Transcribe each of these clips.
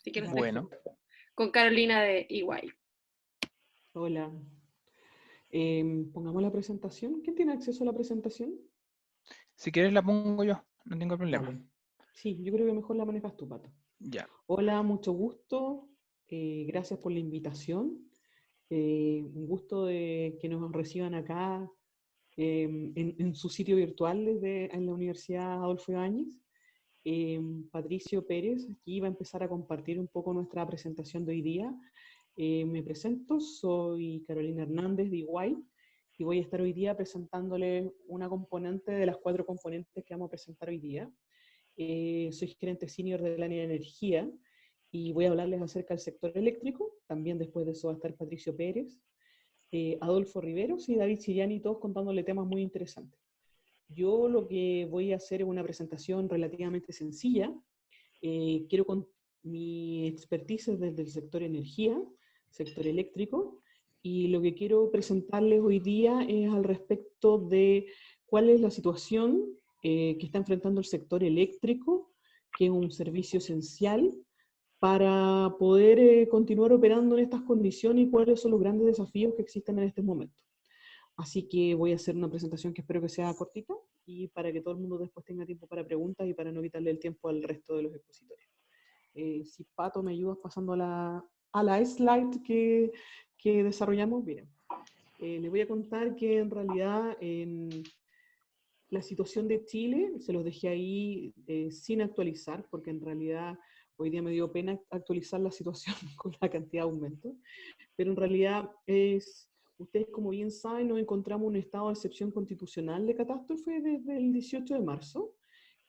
Así que los Bueno, dejo con Carolina de EY. Hola. Pongamos la presentación. ¿Quién tiene acceso a la presentación? si quieres la pongo yo, no tengo problema. Dale. Sí, yo creo que mejor la manejas tú, Pato. Ya. Hola, mucho gusto. Gracias por la invitación. Un gusto de que nos reciban acá en su sitio virtual en la Universidad Adolfo Ibáñez. Patricio Pérez, aquí va a empezar a compartir un poco nuestra presentación de hoy día. Me presento, soy Carolina Hernández de EY y voy a estar hoy día presentándoles una componente de las 4 componentes que vamos a presentar hoy día. Soy gerente senior del área de energía y voy a hablarles acerca del sector eléctrico. También después de eso va a estar Patricio Pérez, Adolfo Riveros y David Siriani, todos contándole temas muy interesantes. Yo lo que voy a hacer es una presentación relativamente sencilla. Quiero con mi expertise desde el sector energía, sector eléctrico, y lo que quiero presentarles hoy día es al respecto de cuál es la situación que está enfrentando el sector eléctrico, que es un servicio esencial para poder continuar operando en estas condiciones y cuáles son los grandes desafíos que existen en este momento. Así que voy a hacer una presentación que espero que sea cortita y para que todo el mundo después tenga tiempo para preguntas y para no quitarle el tiempo al resto de los expositores. Si Pato me ayudas pasando a la slide que desarrollamos, miren. Les voy a contar que en realidad la situación de Chile, se los dejé ahí sin actualizar, porque en realidad hoy día me dio pena actualizar la situación con la cantidad de aumentos, pero en realidad ustedes como bien saben, nos encontramos en un estado de excepción constitucional de catástrofe desde el 18 de marzo,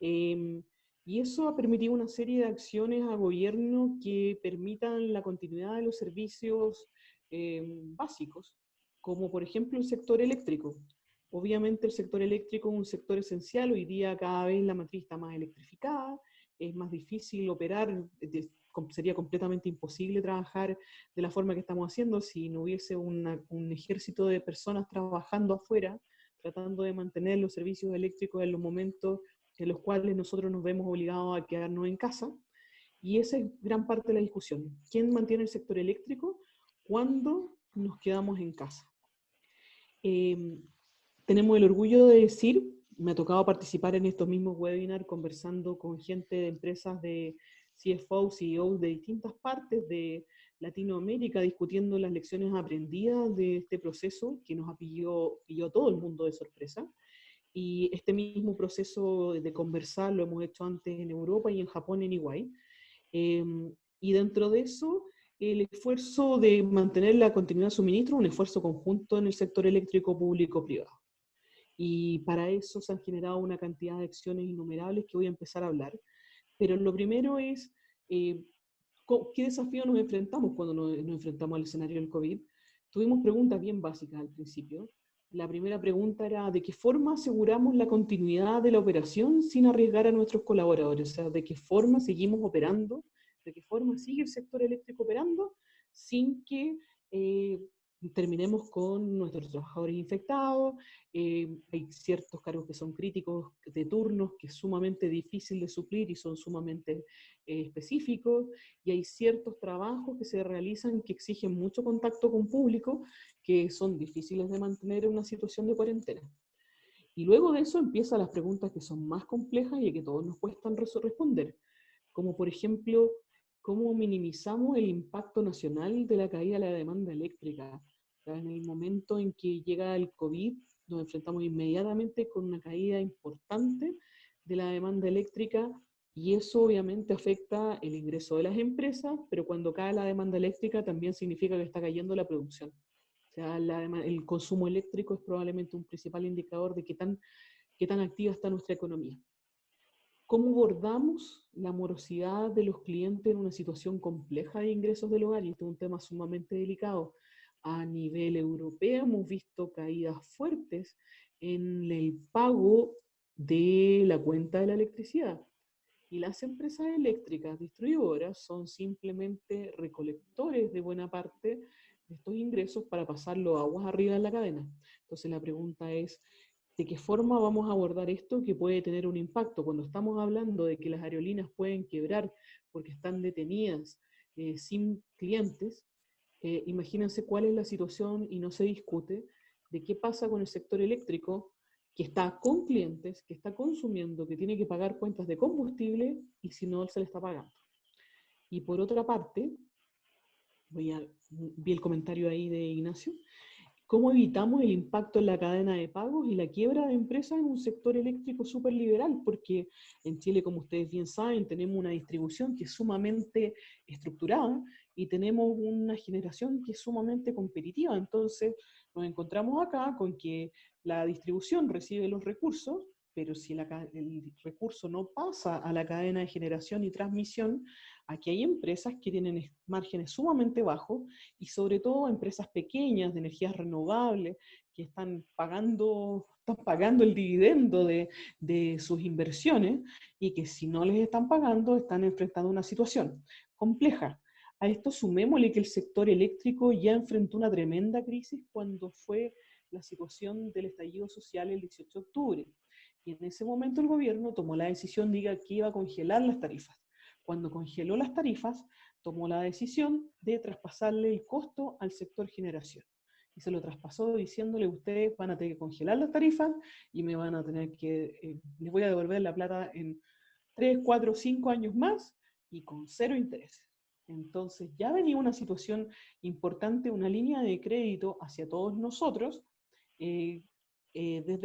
y eso ha permitido una serie de acciones a gobierno que permitan la continuidad de los servicios básicos, como por ejemplo el sector eléctrico. Obviamente el sector eléctrico es un sector esencial, hoy día cada vez la matriz está más electrificada, es más difícil operar, sería completamente imposible trabajar de la forma que estamos haciendo si no hubiese un ejército de personas trabajando afuera, tratando de mantener los servicios eléctricos en los momentos en los cuales nosotros nos vemos obligados a quedarnos en casa. Y esa es gran parte de la discusión. ¿Quién mantiene el sector eléctrico cuando nos quedamos en casa? Tenemos el orgullo de decir, me ha tocado participar en estos mismos webinars conversando con gente de empresas de CFO, CEOs de distintas partes de Latinoamérica, discutiendo las lecciones aprendidas de este proceso que nos pilló a todo el mundo de sorpresa. Y este mismo proceso de conversar lo hemos hecho antes en Europa y en Japón en EY. Y dentro de eso, el esfuerzo de mantener la continuidad de suministro, un esfuerzo conjunto en el sector eléctrico público-privado. Y para eso se han generado una cantidad de acciones innumerables que voy a empezar a hablar. Pero lo primero es, ¿qué desafío nos enfrentamos cuando nos enfrentamos al escenario del COVID? Tuvimos preguntas bien básicas al principio. La primera pregunta era, ¿de qué forma aseguramos la continuidad de la operación sin arriesgar a nuestros colaboradores? O sea, ¿de qué forma seguimos operando? ¿De qué forma sigue el sector eléctrico operando sin que terminemos con nuestros trabajadores infectados? Hay ciertos cargos que son críticos de turnos que es sumamente difícil de suplir y son sumamente específicos, y hay ciertos trabajos que se realizan que exigen mucho contacto con público que son difíciles de mantener en una situación de cuarentena. Y luego de eso empiezan las preguntas que son más complejas y que todos nos cuestan responder, como por ejemplo, ¿cómo minimizamos el impacto nacional de la caída de la demanda eléctrica? En el momento en que llega el COVID, nos enfrentamos inmediatamente con una caída importante de la demanda eléctrica y eso obviamente afecta el ingreso de las empresas, pero cuando cae la demanda eléctrica también significa que está cayendo la producción. O sea, el consumo eléctrico es probablemente un principal indicador de qué tan activa está nuestra economía. ¿Cómo abordamos la morosidad de los clientes en una situación compleja de ingresos del hogar? Y este es un tema sumamente delicado. A nivel europeo hemos visto caídas fuertes en el pago de la cuenta de la electricidad. Y las empresas eléctricas distribuidoras son simplemente recolectores de buena parte de estos ingresos para pasarlo aguas arriba en la cadena. Entonces la pregunta es, ¿de qué forma vamos a abordar esto que puede tener un impacto? Cuando estamos hablando de que las aerolíneas pueden quebrar porque están detenidas sin clientes, imagínense cuál es la situación y no se discute de qué pasa con el sector eléctrico que está con clientes, que está consumiendo, que tiene que pagar cuentas de combustible y si no se le está pagando. Y por otra parte, vi el comentario ahí de Ignacio, ¿cómo evitamos el impacto en la cadena de pagos y la quiebra de empresas en un sector eléctrico súper liberal? Porque en Chile, como ustedes bien saben, tenemos una distribución que es sumamente estructurada y tenemos una generación que es sumamente competitiva. Entonces, nos encontramos acá con que la distribución recibe los recursos, pero si el recurso no pasa a la cadena de generación y transmisión, aquí hay empresas que tienen márgenes sumamente bajos y sobre todo empresas pequeñas de energías renovables que están pagando el dividendo de sus inversiones y que si no les están pagando están enfrentando una situación compleja. A esto sumémosle que el sector eléctrico ya enfrentó una tremenda crisis cuando fue la situación del estallido social el 18 de octubre. Y en ese momento el gobierno tomó la decisión de que iba a congelar las tarifas. Cuando congeló las tarifas, tomó la decisión de traspasarle el costo al sector generación. Y se lo traspasó diciéndole, ustedes van a tener que congelar las tarifas y me van a tener que, les voy a devolver la plata en 3, 4, 5 años más y con 0 intereses. Entonces ya venía una situación importante, una línea de crédito hacia todos nosotros, desde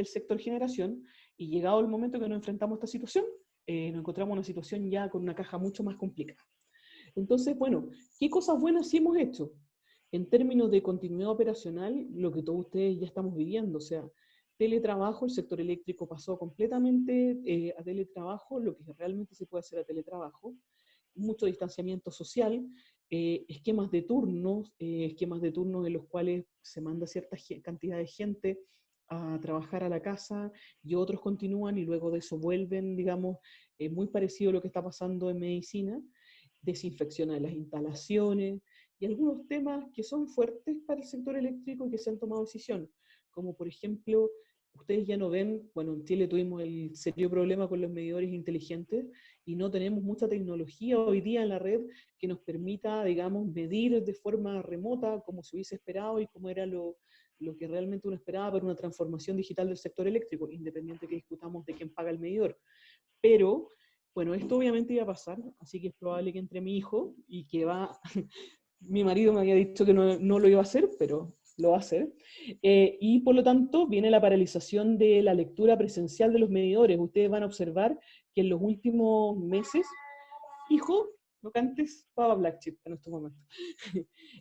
el sector generación, y llegado el momento que nos enfrentamos a esta situación, nos encontramos en una situación ya con una caja mucho más complicada. Entonces, bueno, ¿qué cosas buenas sí hemos hecho? En términos de continuidad operacional, lo que todos ustedes ya estamos viviendo, o sea, teletrabajo, el sector eléctrico pasó completamente a teletrabajo, lo que realmente se puede hacer a teletrabajo, mucho distanciamiento social, esquemas de turnos en los cuales se manda cierta cantidad de gente a trabajar a la casa y otros continúan y luego de eso vuelven, digamos, muy parecido a lo que está pasando en medicina, desinfección de las instalaciones y algunos temas que son fuertes para el sector eléctrico y que se han tomado decisión, como por ejemplo, ustedes ya no ven, bueno, en Chile tuvimos el serio problema con los medidores inteligentes y no tenemos mucha tecnología hoy día en la red que nos permita, digamos, medir de forma remota como se hubiese esperado y como era lo que realmente uno esperaba para una transformación digital del sector eléctrico, independiente que discutamos de quién paga el medidor. Pero, bueno, esto obviamente iba a pasar, así que es probable que entre mi hijo y que va, mi marido me había dicho que no lo iba a hacer, pero lo va a hacer, y por lo tanto viene la paralización de la lectura presencial de los medidores. Ustedes van a observar que en los últimos meses, hijo, no cantes Papa Black Chip en estos momentos.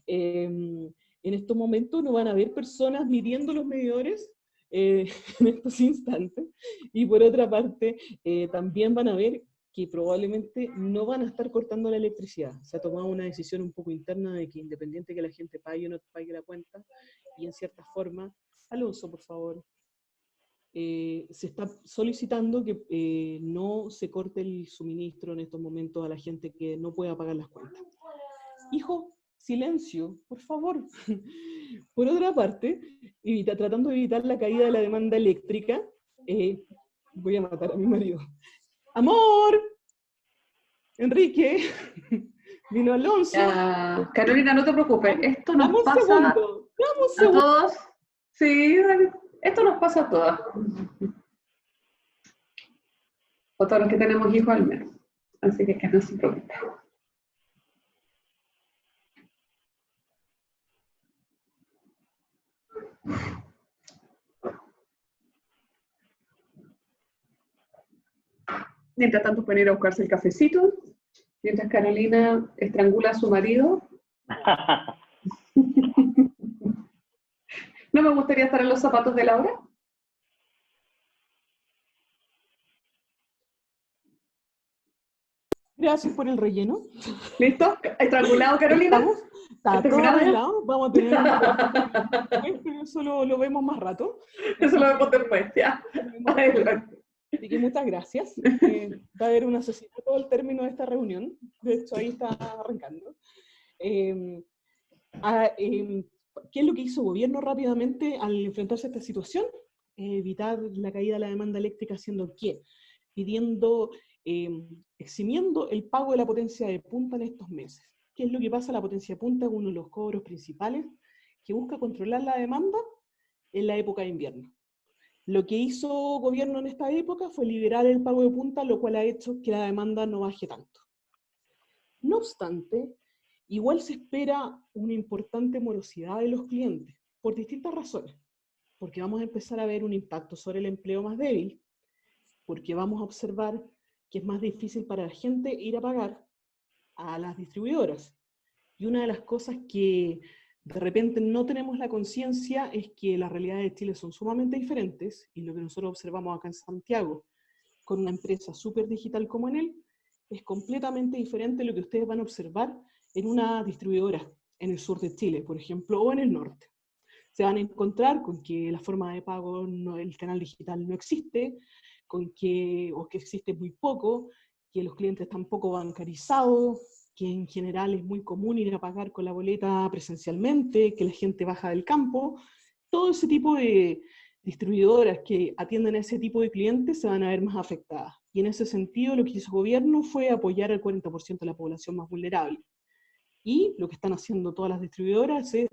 En estos momentos no van a haber personas midiendo los medidores en estos instantes, y por otra parte también van a ver que probablemente no van a estar cortando la electricidad. Se ha tomado una decisión un poco interna de que independiente que la gente pague o no pague la cuenta, y en cierta forma, Alonso, por favor, se está solicitando que no se corte el suministro en estos momentos a la gente que no pueda pagar las cuentas. Hijo, silencio, por favor. Por otra parte, tratando de evitar la caída de la demanda eléctrica, voy a matar a mi marido. ¡Amor! Enrique, vino Alonso. Ya, Carolina, no te preocupes, esto nos Dame un pasa segundo, dame un a segundo. todos. Sí, esto nos pasa a todas. O todos los que tenemos hijos al menos. Así que no se preocupe. Mientras tanto pueden ir a buscarse el cafecito, mientras Carolina estrangula a su marido. ¿No me gustaría estar en los zapatos de Laura? Gracias por el relleno. ¿Listo? ¿Estrangulado, Carolina? Está todo ¿Terminado? arreglado. Vamos a tener pero eso lo vemos más rato. Eso lo vemos después, ya. Adelante. Así que muchas gracias. Va a haber un asesinato al término de esta reunión. De hecho, ahí está arrancando. ¿Qué es lo que hizo el gobierno rápidamente al enfrentarse a esta situación? Evitar la caída de la demanda eléctrica, haciendo ¿qué? Pidiendo, eximiendo el pago de la potencia de punta en estos meses. ¿Qué es lo que pasa? La potencia punta es uno de los cobros principales que busca controlar la demanda en la época de invierno. Lo que hizo gobierno en esta época fue liberar el pago de punta, lo cual ha hecho que la demanda no baje tanto. No obstante, igual se espera una importante morosidad de los clientes, por distintas razones. Porque vamos a empezar a ver un impacto sobre el empleo más débil, porque vamos a observar que es más difícil para la gente ir a pagar a las distribuidoras. Y una de las cosas que de repente no tenemos la conciencia es que las realidades de Chile son sumamente diferentes, y lo que nosotros observamos acá en Santiago, con una empresa súper digital como Enel, es completamente diferente a lo que ustedes van a observar en una distribuidora en el sur de Chile, por ejemplo, o en el norte. Se van a encontrar con que la forma de pago, el canal digital no existe, o que existe muy poco, que los clientes están poco bancarizados, que en general es muy común ir a pagar con la boleta presencialmente, que la gente baja del campo. Todo ese tipo de distribuidoras que atienden a ese tipo de clientes se van a ver más afectadas. Y en ese sentido lo que hizo el gobierno fue apoyar al 40% de la población más vulnerable. Y lo que están haciendo todas las distribuidoras es,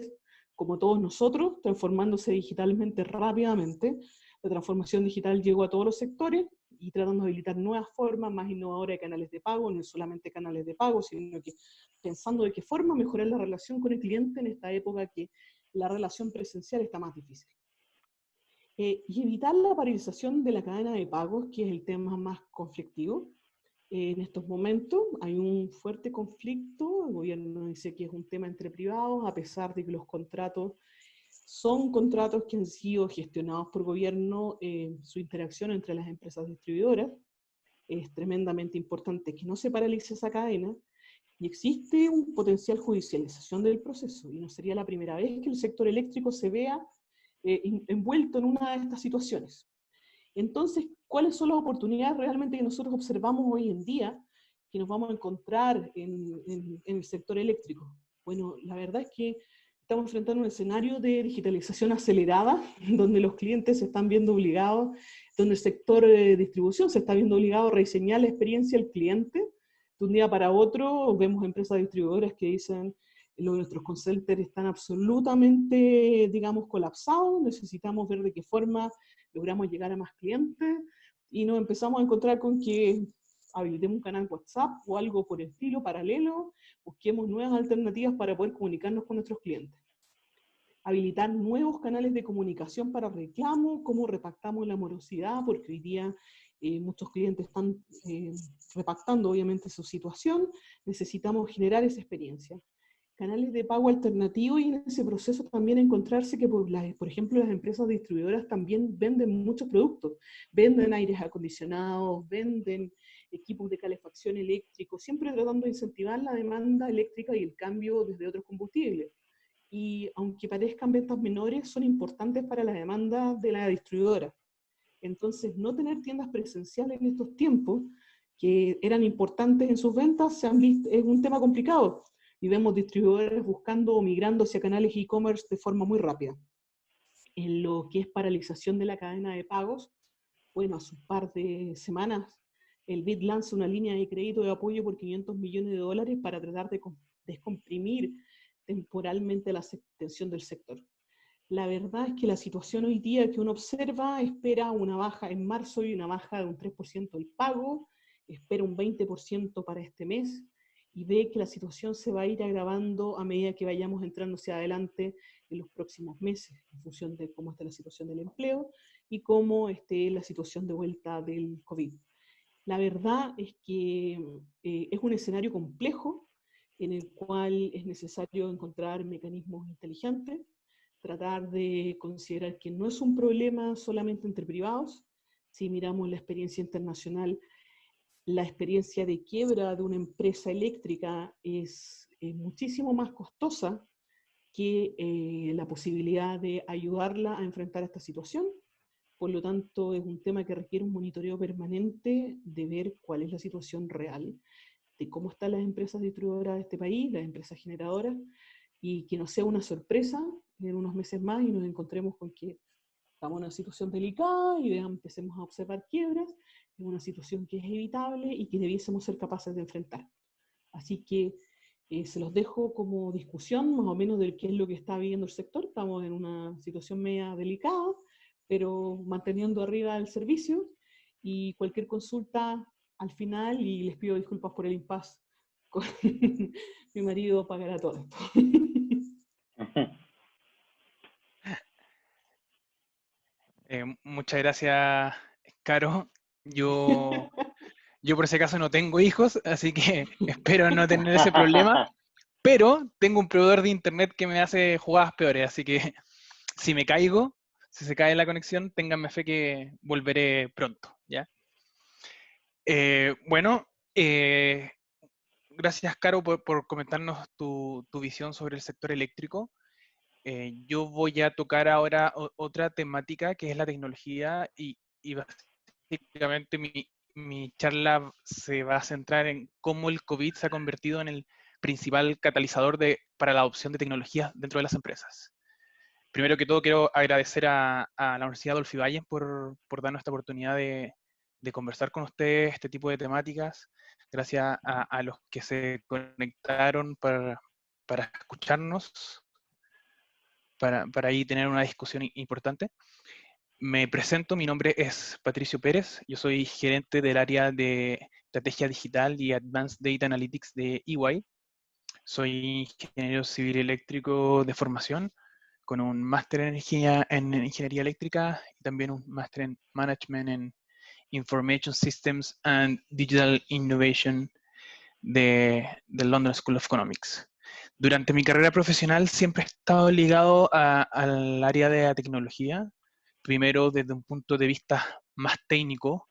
como todos nosotros, transformándose digitalmente rápidamente. La transformación digital llegó a todos los sectores y tratando de habilitar nuevas formas más innovadoras de canales de pago, no solamente canales de pago, sino que pensando de qué forma mejorar la relación con el cliente en esta época que la relación presencial está más difícil. Y evitar la paralización de la cadena de pagos, que es el tema más conflictivo. En estos momentos hay un fuerte conflicto, el gobierno dice que es un tema entre privados, a pesar de que los contratos son contratos que han sido gestionados por gobierno, su interacción entre las empresas distribuidoras es tremendamente importante que no se paralice esa cadena, y existe un potencial judicialización del proceso, y no sería la primera vez que el sector eléctrico se vea envuelto en una de estas situaciones. Entonces, ¿cuáles son las oportunidades realmente que nosotros observamos hoy en día que nos vamos a encontrar en el sector eléctrico? Bueno, la verdad es que estamos enfrentando un escenario de digitalización acelerada, donde los clientes se están viendo obligados, donde el sector de distribución se está viendo obligado a rediseñar la experiencia del cliente. De un día para otro vemos empresas distribuidoras que dicen: nuestros call centers están absolutamente, digamos, colapsados, necesitamos ver de qué forma logramos llegar a más clientes, y nos empezamos a encontrar con que habilitemos un canal WhatsApp o algo por el estilo, paralelo, busquemos nuevas alternativas para poder comunicarnos con nuestros clientes. Habilitar nuevos canales de comunicación para reclamos, cómo repactamos la morosidad, porque hoy día muchos clientes están repactando obviamente su situación, necesitamos generar esa experiencia. Canales de pago alternativos, y en ese proceso también encontrarse que, por ejemplo, las empresas distribuidoras también venden muchos productos, venden aires acondicionados, venden equipos de calefacción eléctrico, siempre tratando de incentivar la demanda eléctrica y el cambio desde otros combustibles. Y aunque parezcan ventas menores, son importantes para la demanda de la distribuidora. Entonces, no tener tiendas presenciales en estos tiempos, que eran importantes en sus ventas, se han visto, es un tema complicado. Y vemos distribuidores buscando o migrando hacia canales e-commerce de forma muy rápida. En lo que es paralización de la cadena de pagos, bueno, hace un par de semanas el BID lanza una línea de crédito de apoyo por $500 millones para tratar de descomprimir temporalmente la tensión del sector. La verdad es que la situación hoy día que uno observa espera una baja en marzo y una baja de un 3% del pago, espera un 20% para este mes, y ve que la situación se va a ir agravando a medida que vayamos entrando hacia adelante en los próximos meses, en función de cómo está la situación del empleo y cómo esté la situación de vuelta del COVID. La verdad es que es un escenario complejo en el cual es necesario encontrar mecanismos inteligentes, tratar de considerar que no es un problema solamente entre privados. Si miramos la experiencia internacional, la experiencia de quiebra de una empresa eléctrica es muchísimo más costosa que la posibilidad de ayudarla a enfrentar esta situación. Por lo tanto, es un tema que requiere un monitoreo permanente de ver cuál es la situación real, de cómo están las empresas distribuidoras de este país, las empresas generadoras, y que no sea una sorpresa en unos meses más y nos encontremos con que estamos en una situación delicada y empecemos a observar quiebras, en una situación que es evitable y que debiésemos ser capaces de enfrentar. Así que Se los dejo como discusión más o menos de qué es lo que está viviendo el sector. Estamos en una situación media delicada, pero manteniendo arriba el servicio, y cualquier consulta al final, y les pido disculpas por el impasse con mi marido pagará todo esto. Muchas gracias, Caro. Yo por ese caso no tengo hijos, así que espero no tener ese problema, pero tengo un proveedor de internet que me hace jugadas peores, así que si me caigo, si se cae la conexión, ténganme fe que volveré pronto, ¿ya? Bueno, gracias, Caro, por comentarnos tu visión sobre el sector eléctrico. Yo voy a tocar ahora otra temática que es la tecnología y básicamente mi charla se va a centrar en cómo el COVID se ha convertido en el principal catalizador para la adopción de tecnologías dentro de las empresas. Primero que todo, quiero agradecer a la Universidad Adolfo Ibáñez por darnos esta oportunidad de conversar con ustedes este tipo de temáticas. Gracias a los que se conectaron para escucharnos, para ahí tener una discusión importante. Me presento, mi nombre es Patricio Pérez, yo soy gerente del área de estrategia digital y Advanced Data Analytics de EY. Soy ingeniero civil eléctrico de formación, con un máster en ingeniería eléctrica y también un máster en management en Information Systems and Digital Innovation del London School of Economics. Durante mi carrera profesional siempre he estado ligado al área de la tecnología, primero desde un punto de vista más técnico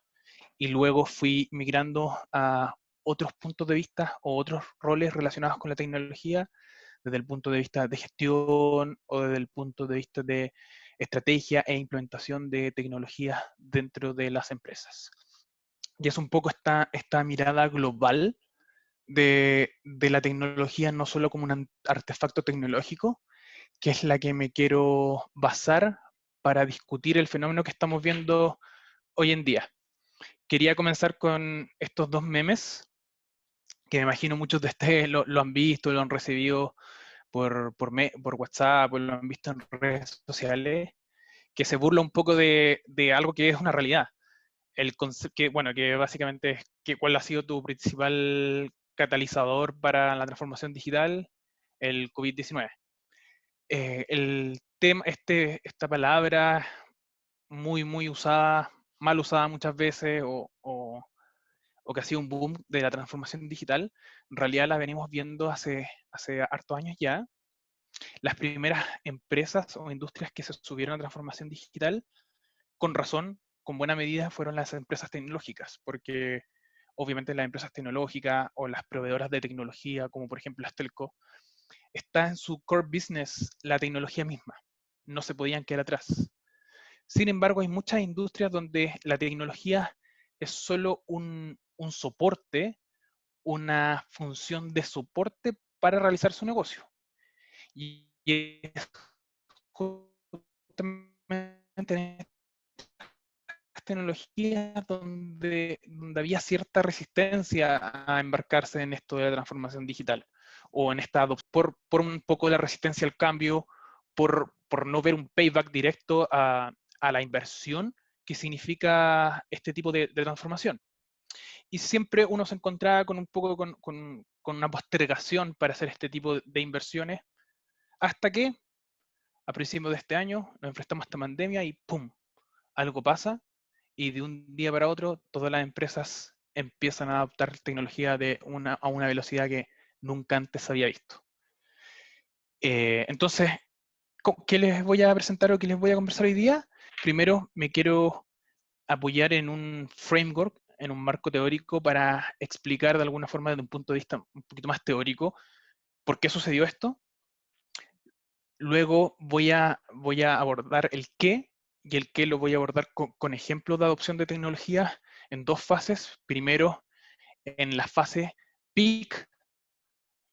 y luego fui migrando a otros puntos de vista o otros roles relacionados con la tecnología desde el punto de vista de gestión o desde el punto de vista de estrategia e implementación de tecnologías dentro de las empresas. Y es un poco esta mirada global de la tecnología no solo como un artefacto tecnológico, que es la que me quiero basar para discutir el fenómeno que estamos viendo hoy en día. Quería comenzar con estos dos memes, que me imagino muchos de ustedes lo han visto, lo han recibido por WhatsApp, o lo han visto en redes sociales, que se burla un poco de algo que es una realidad. Que básicamente es cuál ha sido tu principal catalizador para la transformación digital, el COVID-19. El tema, esta palabra muy usada, mal usada muchas veces, o que ha sido un boom de la transformación digital, en realidad la venimos viendo hace hartos años ya. Las primeras empresas o industrias que se subieron a transformación digital, con razón, con buena medida, fueron las empresas tecnológicas, porque obviamente las empresas tecnológicas o las proveedoras de tecnología, como por ejemplo las telco, está en su core business la tecnología misma. No se podían quedar atrás. Sin embargo, hay muchas industrias donde la tecnología es solo un soporte, una función de soporte para realizar su negocio. Y es justamente en estas tecnologías donde había cierta resistencia a embarcarse en esto de la transformación digital, o en esta por un poco de la resistencia al cambio, por no ver un payback directo a la inversión que significa este tipo de transformación. Y siempre uno se encontraba con un poco con una postergación para hacer este tipo de inversiones, hasta que a principios de este año nos enfrentamos a esta pandemia y ¡pum! Algo pasa y de un día para otro todas las empresas empiezan a adoptar tecnología a una velocidad que nunca antes había visto. Entonces, ¿qué les voy a presentar o qué les voy a conversar hoy día? Primero, me quiero apoyar en un framework, en un marco teórico para explicar de alguna forma desde un punto de vista un poquito más teórico por qué sucedió esto. Luego voy a abordar el qué, y el qué lo voy a abordar con ejemplos de adopción de tecnologías en dos fases. Primero, en la fase peak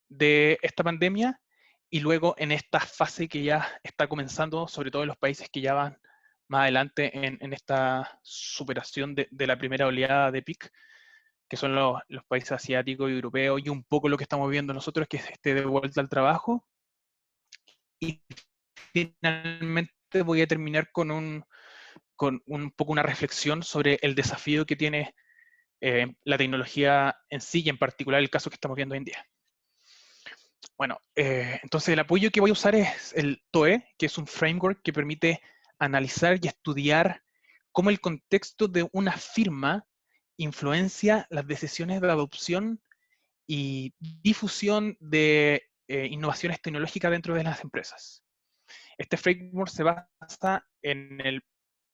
de esta pandemia, y luego en esta fase que ya está comenzando, sobre todo en los países que ya van más adelante en esta superación de la primera oleada de peak, que son los países asiáticos y europeos, y un poco lo que estamos viendo nosotros, que es de vuelta al trabajo. Y finalmente voy a terminar con un poco una reflexión sobre el desafío que tiene la tecnología en sí, y en particular el caso que estamos viendo hoy en día. Bueno, entonces el apoyo que voy a usar es el TOE, que es un framework que permite analizar y estudiar cómo el contexto de una firma influencia las decisiones de adopción y difusión de innovaciones tecnológicas dentro de las empresas. Este framework se basa en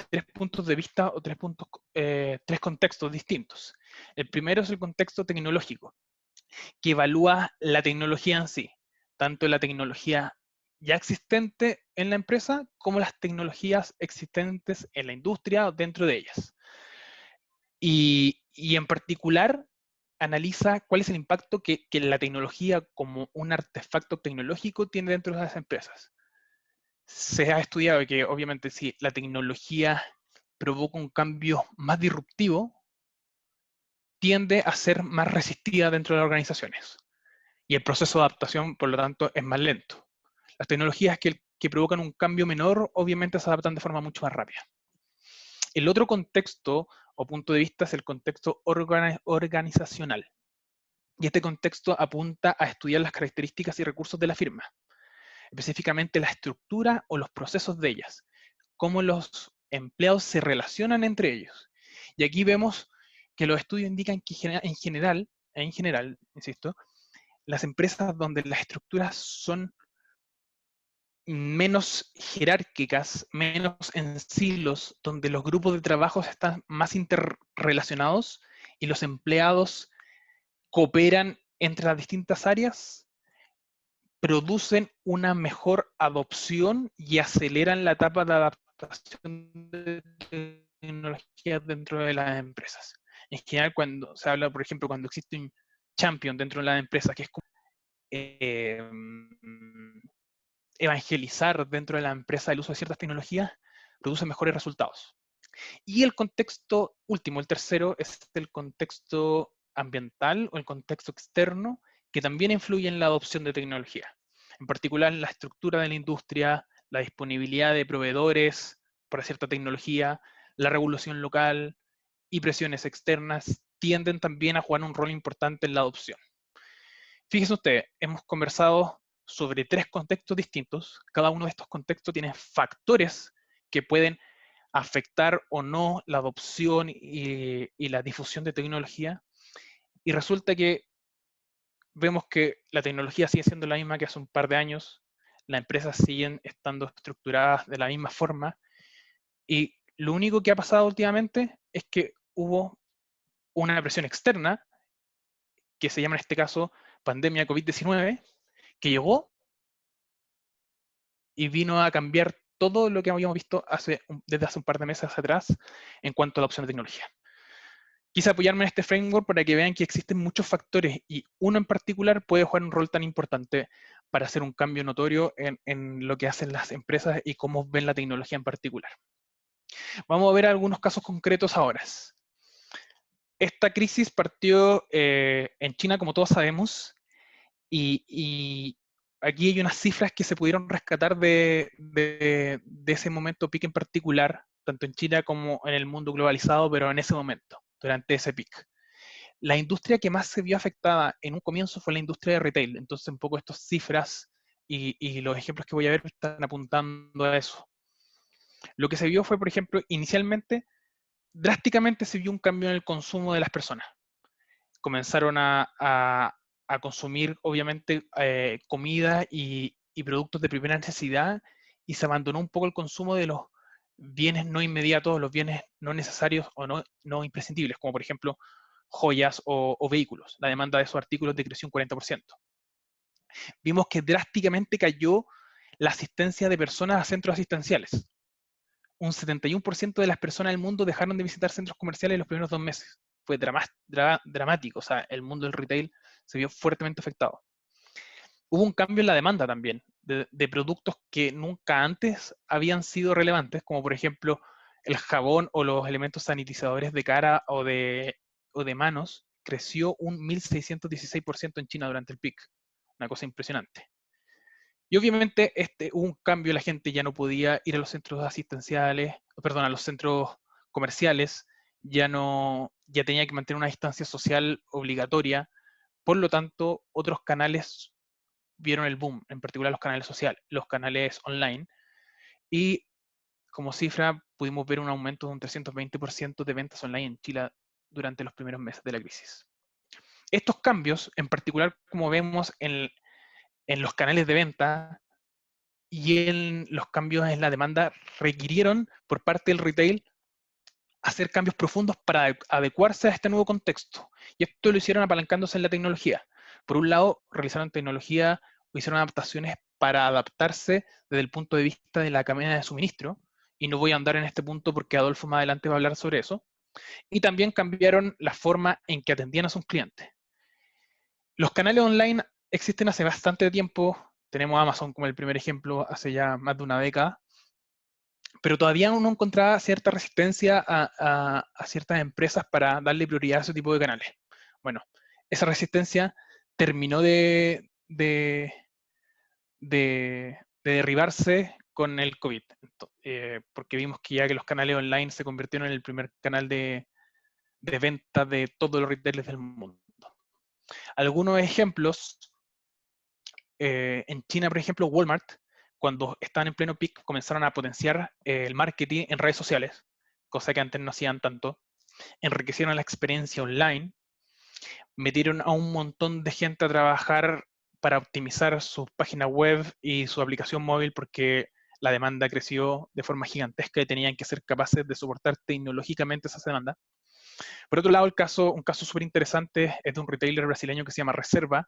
tres puntos de vista o tres contextos distintos. El primero es el contexto tecnológico, que evalúa la tecnología en sí, tanto la tecnología ya existente en la empresa como las tecnologías existentes en la industria o dentro de ellas. Y en particular analiza cuál es el impacto que la tecnología como un artefacto tecnológico tiene dentro de las empresas. Se ha estudiado que obviamente si la tecnología provoca un cambio más disruptivo, tiende a ser más resistida dentro de las organizaciones. Y el proceso de adaptación, por lo tanto, es más lento. Las tecnologías que provocan un cambio menor, obviamente se adaptan de forma mucho más rápida. El otro contexto o punto de vista es el contexto organizacional. Y este contexto apunta a estudiar las características y recursos de la firma, específicamente la estructura o los procesos de ellas, cómo los empleados se relacionan entre ellos. Y aquí vemos que los estudios indican que en general, insisto, las empresas donde las estructuras son menos jerárquicas, menos en silos, donde los grupos de trabajo están más interrelacionados y los empleados cooperan entre las distintas áreas, producen una mejor adopción y aceleran la etapa de adaptación de tecnologías dentro de las empresas. En general, cuando se habla, por ejemplo, cuando existe un champion dentro de la empresa, que es como evangelizar dentro de la empresa el uso de ciertas tecnologías, produce mejores resultados. Y el contexto último, el tercero, es el contexto ambiental o el contexto externo, que también influye en la adopción de tecnología. En particular, la estructura de la industria, la disponibilidad de proveedores para cierta tecnología, la regulación local y presiones externas tienden también a jugar un rol importante en la adopción. Fíjense ustedes, hemos conversado sobre tres contextos distintos. Cada uno de estos contextos tiene factores que pueden afectar o no la adopción y la difusión de tecnología. Y resulta que vemos que la tecnología sigue siendo la misma que hace un par de años, las empresas siguen estando estructuradas de la misma forma, y lo único que ha pasado últimamente es que hubo una presión externa, que se llama en este caso pandemia COVID-19, que llegó y vino a cambiar todo lo que habíamos visto desde hace un par de meses atrás en cuanto a la opción de tecnología. Quise apoyarme en este framework para que vean que existen muchos factores y uno en particular puede jugar un rol tan importante para hacer un cambio notorio en lo que hacen las empresas y cómo ven la tecnología en particular. Vamos a ver algunos casos concretos ahora. Esta crisis partió en China, como todos sabemos, y aquí hay unas cifras que se pudieron rescatar de ese momento pic en particular, tanto en China como en el mundo globalizado, pero en ese momento, durante ese pic. La industria que más se vio afectada en un comienzo fue la industria de retail, entonces un poco estas cifras y los ejemplos que voy a ver están apuntando a eso. Lo que se vio fue, por ejemplo, inicialmente, drásticamente se vio un cambio en el consumo de las personas. Comenzaron a consumir, obviamente, comida y productos de primera necesidad, y se abandonó un poco el consumo de los bienes no inmediatos, los bienes no necesarios o no imprescindibles, como por ejemplo joyas o vehículos. La demanda de esos artículos decreció un 40%. Vimos que drásticamente cayó la asistencia de personas a centros asistenciales. Un 71% de las personas del mundo dejaron de visitar centros comerciales en los primeros 2 meses. Fue dramático, o sea, el mundo del retail se vio fuertemente afectado. Hubo un cambio en la demanda también, de productos que nunca antes habían sido relevantes, como por ejemplo el jabón o los elementos sanitizadores de cara o de manos, creció un 1616% en China durante el pic. Una cosa impresionante. Y obviamente hubo un cambio, la gente ya no podía ir a los centros asistenciales, perdón, a los centros comerciales, ya tenía que mantener una distancia social obligatoria, por lo tanto, otros canales vieron el boom, en particular los canales sociales, los canales online, y como cifra pudimos ver un aumento de un 320% de ventas online en Chile durante los primeros meses de la crisis. Estos cambios, en particular como vemos en los canales de venta y en los cambios en la demanda, requirieron por parte del retail hacer cambios profundos para adecuarse a este nuevo contexto. Y esto lo hicieron apalancándose en la tecnología. Por un lado, realizaron tecnología o hicieron adaptaciones para adaptarse desde el punto de vista de la cadena de suministro, y no voy a andar en este punto porque Adolfo más adelante va a hablar sobre eso. Y también cambiaron la forma en que atendían a sus clientes. Los canales online existen hace bastante tiempo. Tenemos Amazon como el primer ejemplo hace ya más de una década, pero todavía uno encontraba cierta resistencia a ciertas empresas para darle prioridad a ese tipo de canales. Bueno, esa resistencia terminó de derribarse con el COVID, porque vimos que ya que los canales online se convirtieron en el primer canal de venta de todos los retailers del mundo. Algunos ejemplos, en China, por ejemplo, Walmart, cuando estaban en pleno peak, comenzaron a potenciar el marketing en redes sociales, cosa que antes no hacían tanto. Enriquecieron la experiencia online, metieron a un montón de gente a trabajar para optimizar su página web y su aplicación móvil porque la demanda creció de forma gigantesca y tenían que ser capaces de soportar tecnológicamente esa demanda. Por otro lado, un caso súper interesante es de un retailer brasileño que se llama Reserva.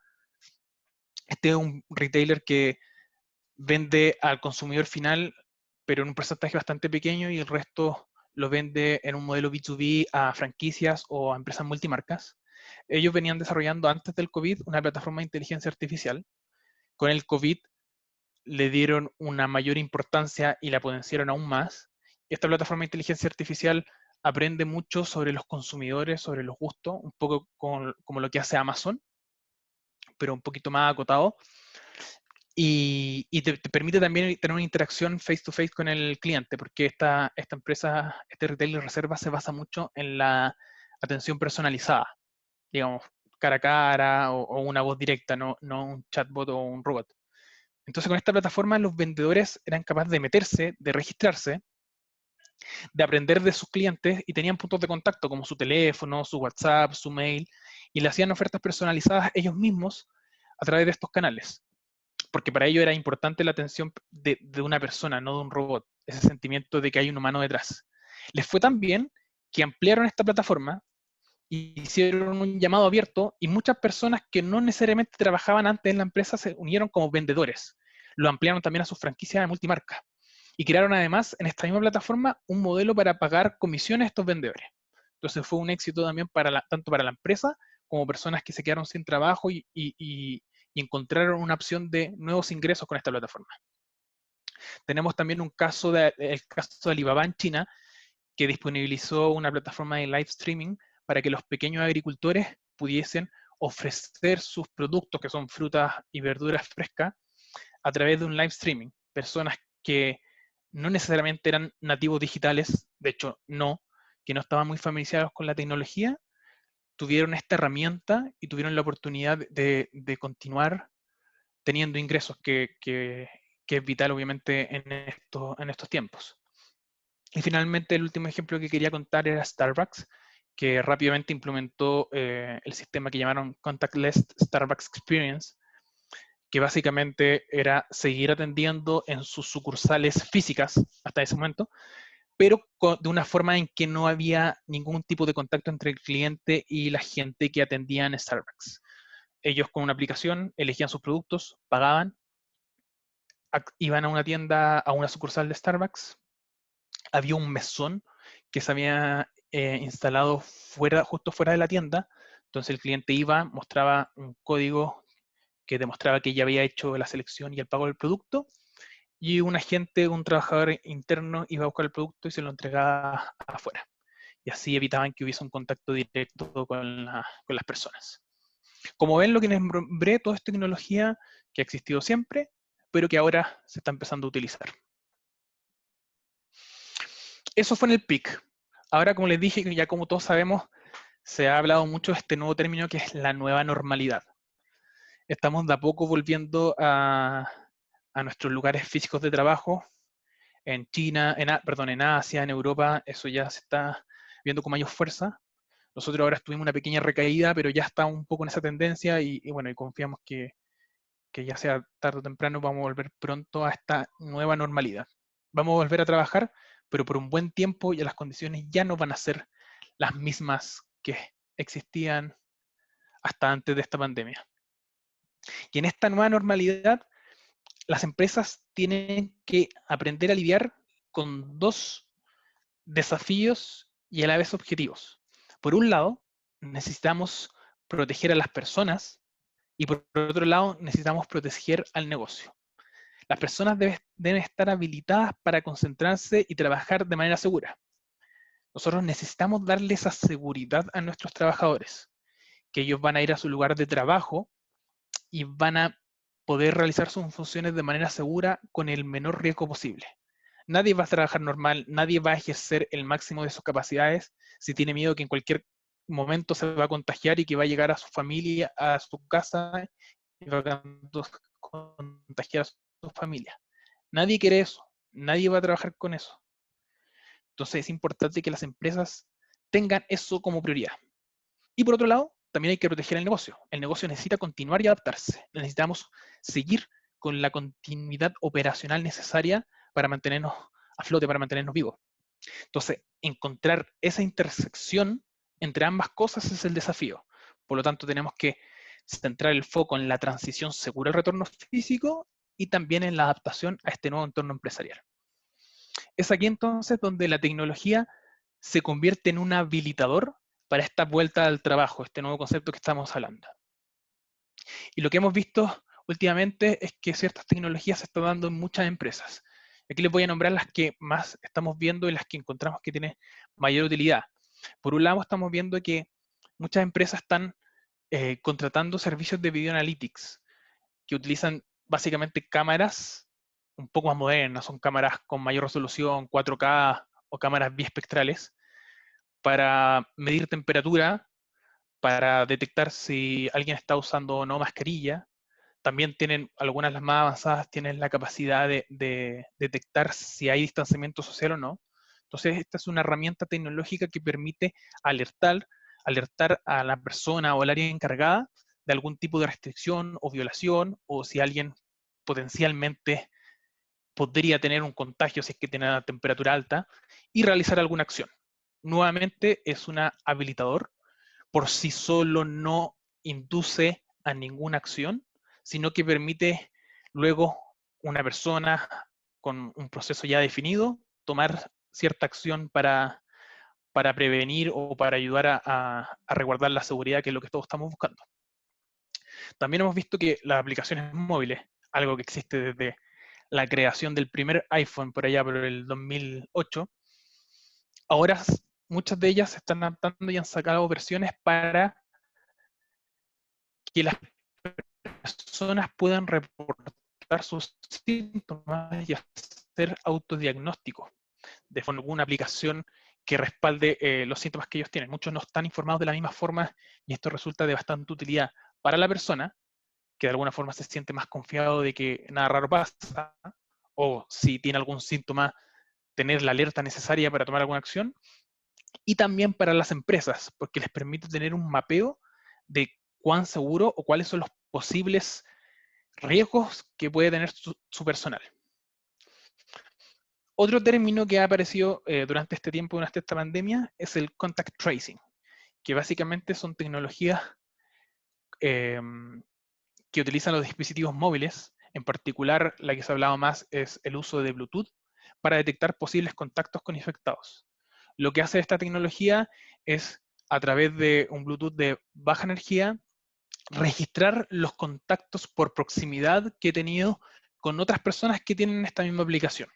Este es un retailer que vende al consumidor final, pero en un porcentaje bastante pequeño, y el resto lo vende en un modelo B2B a franquicias o a empresas multimarcas. Ellos venían desarrollando antes del COVID una plataforma de inteligencia artificial. Con el COVID le dieron una mayor importancia y la potenciaron aún más. Esta plataforma de inteligencia artificial aprende mucho sobre los consumidores, sobre los gustos, un poco como lo que hace Amazon, pero un poquito más acotado. Y te permite también tener una interacción face to face con el cliente, porque esta empresa, este retailer reserva, se basa mucho en la atención personalizada, digamos, cara a cara o una voz directa, no un chatbot o un robot. Entonces, con esta plataforma los vendedores eran capaces de meterse, de registrarse, de aprender de sus clientes, y tenían puntos de contacto como su teléfono, su WhatsApp, su mail, y le hacían ofertas personalizadas ellos mismos a través de estos canales. Porque para ello era importante la atención de una persona, no de un robot, ese sentimiento de que hay un humano detrás. Les fue tan bien que ampliaron esta plataforma y hicieron un llamado abierto, y muchas personas que no necesariamente trabajaban antes en la empresa se unieron como vendedores. Lo ampliaron también a sus franquicias de multimarca. Y crearon además en esta misma plataforma un modelo para pagar comisiones a estos vendedores. Entonces fue un éxito también tanto para la empresa como personas que se quedaron sin trabajo y encontraron una opción de nuevos ingresos con esta plataforma. Tenemos también el caso de Alibaba en China, que disponibilizó una plataforma de live streaming para que los pequeños agricultores pudiesen ofrecer sus productos, que son frutas y verduras frescas, a través de un live streaming. Personas que no necesariamente eran nativos digitales, de hecho que no estaban muy familiarizados con la tecnología, tuvieron esta herramienta y tuvieron la oportunidad de continuar teniendo ingresos, que es vital obviamente en estos tiempos. Y finalmente el último ejemplo que quería contar era Starbucks, que rápidamente implementó el sistema que llamaron Contactless Starbucks Experience, que básicamente era seguir atendiendo en sus sucursales físicas hasta ese momento, pero de una forma en que no había ningún tipo de contacto entre el cliente y la gente que atendía en Starbucks. Ellos con una aplicación elegían sus productos, pagaban, iban a una tienda, a una sucursal de Starbucks, había un mesón que se había instalado justo fuera de la tienda, entonces el cliente iba, mostraba un código que demostraba que ya había hecho la selección y el pago del producto, y un agente, un trabajador interno, iba a buscar el producto y se lo entregaba afuera. y así evitaban que hubiese un contacto directo con las personas. Como ven, lo que les nombré, todo es tecnología que ha existido siempre, pero que ahora se está empezando a utilizar. Eso fue en el PIC. Ahora, como les dije, ya como todos sabemos, se ha hablado mucho de este nuevo término que es la nueva normalidad. Estamos de a poco volviendo a nuestros lugares físicos de trabajo. En China, en Asia, en Europa, eso ya se está viendo con mayor fuerza. Nosotros ahora tuvimos una pequeña recaída, pero ya está un poco en esa tendencia y bueno, y confiamos que ya sea tarde o temprano vamos a volver pronto a esta nueva normalidad. Vamos a volver a trabajar, pero por un buen tiempo y las condiciones ya no van a ser las mismas que existían hasta antes de esta pandemia. Y en esta nueva normalidad, las empresas tienen que aprender a lidiar con dos desafíos y a la vez objetivos. Por un lado, necesitamos proteger a las personas y por otro lado, necesitamos proteger al negocio. Las personas deben estar habilitadas para concentrarse y trabajar de manera segura. Nosotros necesitamos darle esa seguridad a nuestros trabajadores, que ellos van a ir a su lugar de trabajo y van a poder realizar sus funciones de manera segura con el menor riesgo posible. Nadie va a trabajar normal, nadie va a ejercer el máximo de sus capacidades si tiene miedo que en cualquier momento se va a contagiar y que va a llegar a su familia, a su casa y va a contagiar a su familia. Nadie quiere eso, nadie va a trabajar con eso. Entonces es importante que las empresas tengan eso como prioridad. Y por otro lado, también hay que proteger el negocio. El negocio necesita continuar y adaptarse. Necesitamos seguir con la continuidad operacional necesaria para mantenernos a flote, para mantenernos vivos. Entonces, encontrar esa intersección entre ambas cosas es el desafío. Por lo tanto, tenemos que centrar el foco en la transición segura al retorno físico y también en la adaptación a este nuevo entorno empresarial. Es aquí entonces donde la tecnología se convierte en un habilitador para esta vuelta al trabajo, este nuevo concepto que estamos hablando. Y lo que hemos visto últimamente es que ciertas tecnologías se están dando en muchas empresas. Aquí les voy a nombrar las que más estamos viendo y las que encontramos que tienen mayor utilidad. Por un lado, estamos viendo que muchas empresas están contratando servicios de video analytics que utilizan básicamente cámaras un poco más modernas, son cámaras con mayor resolución, 4K o cámaras biespectrales, para medir temperatura, para detectar si alguien está usando o no mascarilla. También tienen, algunas de las más avanzadas tienen la capacidad de detectar si hay distanciamiento social o no. Entonces, esta es una herramienta tecnológica que permite alertar a la persona o al área encargada de algún tipo de restricción o violación, o si alguien potencialmente podría tener un contagio si es que tiene una temperatura alta, y realizar alguna acción. Nuevamente, es un habilitador. Por sí solo no induce a ninguna acción, sino que permite luego una persona con un proceso ya definido tomar cierta acción para prevenir o para ayudar a resguardar la seguridad, que es lo que todos estamos buscando. También hemos visto que las aplicaciones móviles, algo que existe desde la creación del primer iPhone por allá por el 2008, ahora muchas de ellas se están adaptando y han sacado versiones para que las personas puedan reportar sus síntomas y hacer autodiagnósticos de alguna aplicación que respalde los síntomas que ellos tienen. Muchos no están informados de la misma forma y esto resulta de bastante utilidad para la persona, que de alguna forma se siente más confiado de que nada raro pasa, o si tiene algún síntoma, tener la alerta necesaria para tomar alguna acción, y también para las empresas, porque les permite tener un mapeo de cuán seguro o cuáles son los posibles riesgos que puede tener su personal. Otro término que ha aparecido durante este tiempo, durante esta pandemia, es el contact tracing, que básicamente son tecnologías que utilizan los dispositivos móviles. En particular, la que se ha hablado más es el uso de Bluetooth para detectar posibles contactos con infectados. Lo que hace esta tecnología es, a través de un Bluetooth de baja energía, registrar los contactos por proximidad que he tenido con otras personas que tienen esta misma aplicación.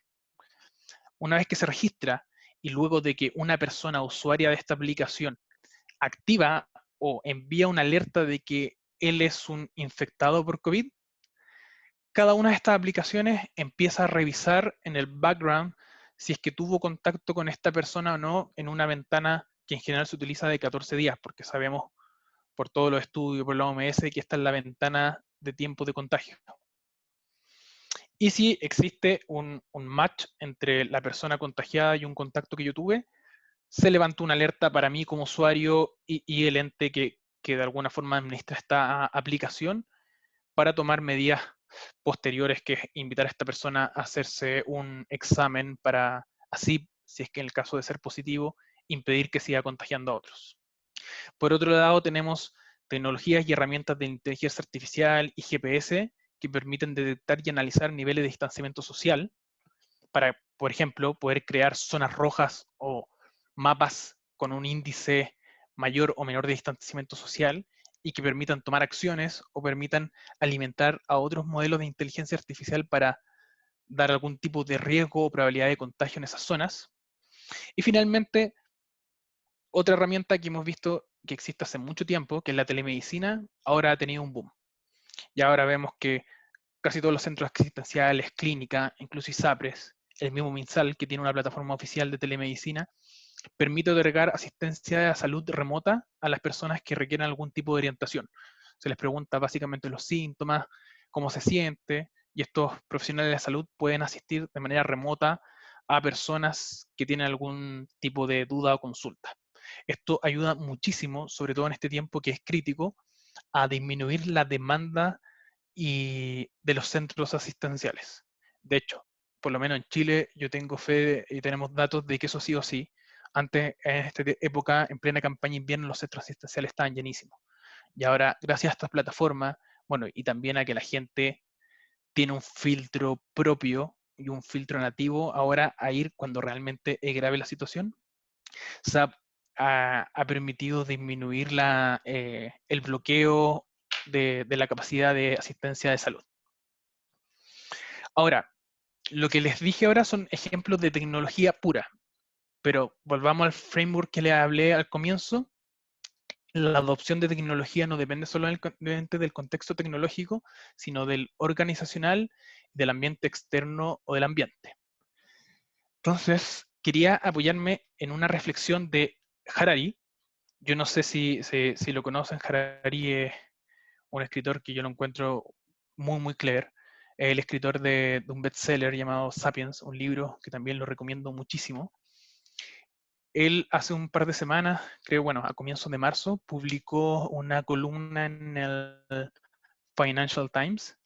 Una vez que se registra y luego de que una persona usuaria de esta aplicación activa o envía una alerta de que él es un infectado por COVID, cada una de estas aplicaciones empieza a revisar en el background si es que tuvo contacto con esta persona o no en una ventana que en general se utiliza de 14 días, porque sabemos por todos los estudios, por la OMS, que esta es la ventana de tiempo de contagio. Y si existe un match entre la persona contagiada y un contacto que yo tuve, se levantó una alerta para mí como usuario y el ente que de alguna forma administra esta aplicación para tomar medidas posteriores, que es invitar a esta persona a hacerse un examen para así, si es que en el caso de ser positivo, impedir que siga contagiando a otros. Por otro lado, tenemos tecnologías y herramientas de inteligencia artificial y GPS que permiten detectar y analizar niveles de distanciamiento social para, por ejemplo, poder crear zonas rojas o mapas con un índice mayor o menor de distanciamiento social y que permitan tomar acciones o permitan alimentar a otros modelos de inteligencia artificial para dar algún tipo de riesgo o probabilidad de contagio en esas zonas. Y finalmente, otra herramienta que hemos visto que existe hace mucho tiempo, que es la telemedicina, ahora ha tenido un boom. Y ahora vemos que casi todos los centros asistenciales, clínicas, incluso ISAPRES, el mismo MinSal, que tiene una plataforma oficial de telemedicina, permite otorgar asistencia de salud remota a las personas que requieren algún tipo de orientación. Se les pregunta básicamente los síntomas, cómo se siente, y estos profesionales de salud pueden asistir de manera remota a personas que tienen algún tipo de duda o consulta. Esto ayuda muchísimo, sobre todo en este tiempo que es crítico, a disminuir la demanda y de los centros asistenciales. De hecho, por lo menos en Chile, yo tengo fe y tenemos datos de que eso sí o sí. Antes, en esta época, en plena campaña invierno, los centros asistenciales estaban llenísimos. Y ahora, gracias a estas plataformas, bueno, y también a que la gente tiene un filtro propio y un filtro nativo ahora a ir cuando realmente es grave la situación, se ha permitido disminuir el bloqueo de la capacidad de asistencia de salud. Ahora, lo que les dije ahora son ejemplos de tecnología pura, pero volvamos al framework que les hablé al comienzo. La adopción de tecnología no depende solamente del contexto tecnológico, sino del organizacional, del ambiente externo o del ambiente. Entonces, quería apoyarme en una reflexión de Harari. Yo no sé si lo conocen. Harari es un escritor que yo lo encuentro muy, muy clever. Es el escritor de un bestseller llamado Sapiens, un libro que también lo recomiendo muchísimo. Él hace un par de semanas, creo, bueno, a comienzos de marzo, publicó una columna en el Financial Times,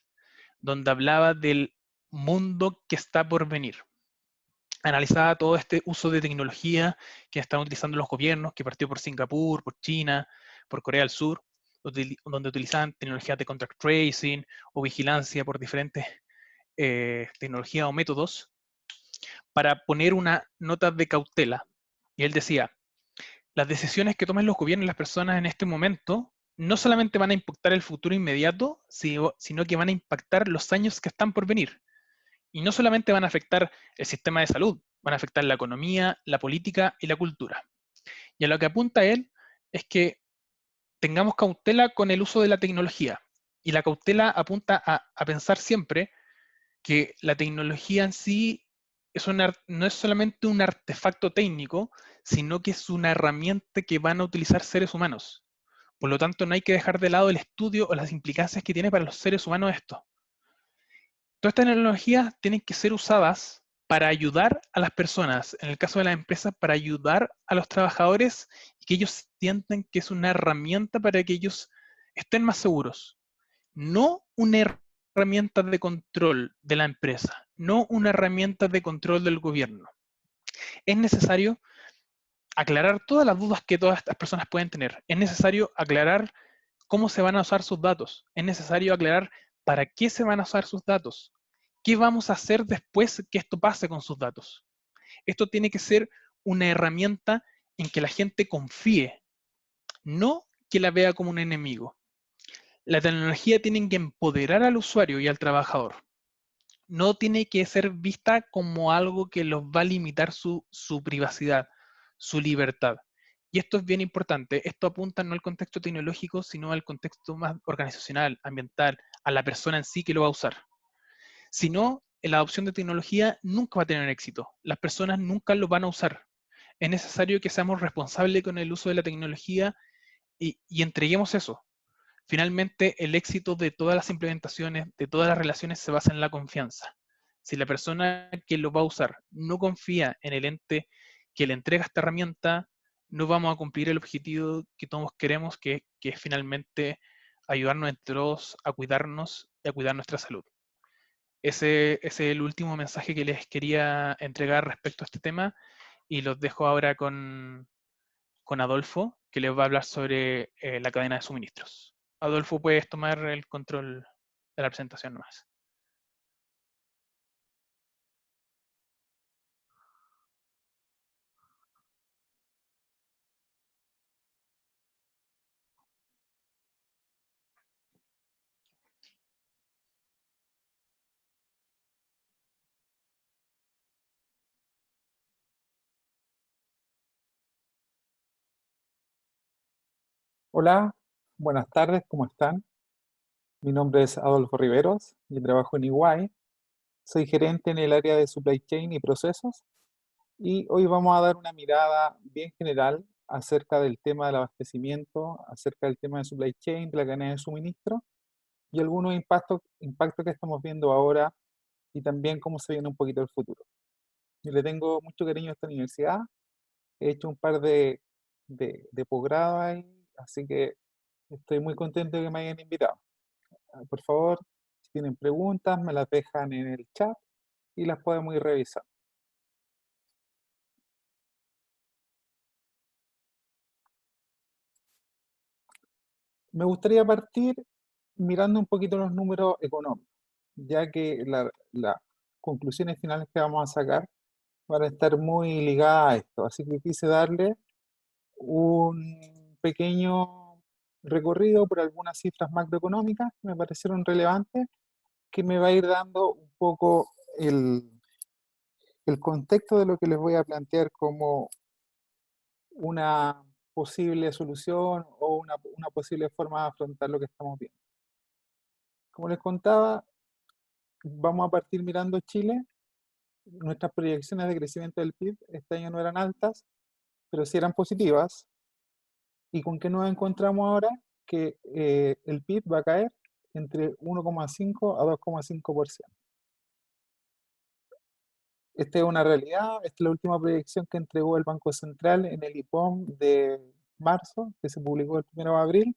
donde hablaba del mundo que está por venir. Analizaba todo este uso de tecnología que están utilizando los gobiernos, que partió por Singapur, por China, por Corea del Sur, donde utilizaban tecnologías de contract tracing o vigilancia por diferentes tecnologías o métodos para poner una nota de cautela. Y él decía, las decisiones que tomen los gobiernos y las personas en este momento no solamente van a impactar el futuro inmediato, sino que van a impactar los años que están por venir. Y no solamente van a afectar el sistema de salud, van a afectar la economía, la política y la cultura. Y a lo que apunta él es que tengamos cautela con el uso de la tecnología. Y la cautela apunta a pensar siempre que la tecnología en sí no es solamente un artefacto técnico, sino que es una herramienta que van a utilizar seres humanos. Por lo tanto, no hay que dejar de lado el estudio o las implicancias que tiene para los seres humanos esto. Todas estas tecnologías tienen que ser usadas para ayudar a las personas, en el caso de las empresas, para ayudar a los trabajadores y que ellos sientan que es una herramienta para que ellos estén más seguros. No una herramienta de control de la empresa, no una herramienta de control del gobierno. Es necesario aclarar todas las dudas que todas estas personas pueden tener. Es necesario aclarar cómo se van a usar sus datos. Es necesario aclarar para qué se van a usar sus datos. ¿Qué vamos a hacer después que esto pase con sus datos? Esto tiene que ser una herramienta en que la gente confíe, no que la vea como un enemigo. La tecnología tiene que empoderar al usuario y al trabajador. no tiene que ser vista como algo que los va a limitar su privacidad, su libertad. Y esto es bien importante. Esto apunta no al contexto tecnológico, sino al contexto más organizacional, ambiental, a la persona en sí que lo va a usar. Si no, la adopción de tecnología nunca va a tener éxito. Las personas nunca lo van a usar. Es necesario que seamos responsables con el uso de la tecnología y entreguemos eso. Finalmente, el éxito de todas las implementaciones, de todas las relaciones, se basa en la confianza. Si la persona que lo va a usar no confía en el ente que le entrega esta herramienta, no vamos a cumplir el objetivo que todos queremos, que es finalmente ayudarnos entre todos a cuidarnos y a cuidar nuestra salud. Ese es el último mensaje que les quería entregar respecto a este tema y los dejo ahora con Adolfo, que les va a hablar sobre la cadena de suministros. Adolfo, puedes tomar el control de la presentación nomás. Hola, buenas tardes, ¿cómo están? Mi nombre es Adolfo Riveros y trabajo en EY. Soy gerente en el área de supply chain y procesos y hoy vamos a dar una mirada bien general acerca del tema del abastecimiento, acerca del tema de supply chain, de la cadena de suministro y algunos impactos que estamos viendo ahora y también cómo se viene un poquito el futuro. Yo le tengo mucho cariño a esta universidad, he hecho un par de posgrados ahí, así que estoy muy contento de que me hayan invitado. Por favor, si tienen preguntas, me las dejan en el chat y las podemos ir revisando. Me gustaría partir mirando un poquito los números económicos, ya que las conclusiones finales que vamos a sacar van a estar muy ligadas a esto. Así que quise darle un pequeño recorrido por algunas cifras macroeconómicas que me parecieron relevantes, que me va a ir dando un poco el contexto de lo que les voy a plantear como una posible solución o una posible forma de afrontar lo que estamos viendo. Como les contaba, vamos a partir mirando Chile. Nuestras proyecciones de crecimiento del PIB este año no eran altas, pero sí eran positivas. ¿Y con qué nos encontramos ahora? Que el PIB va a caer entre 1,5 a 2,5%. Esta es una realidad, esta es la última proyección que entregó el Banco Central en el IPOM de marzo, que se publicó el 1 de abril,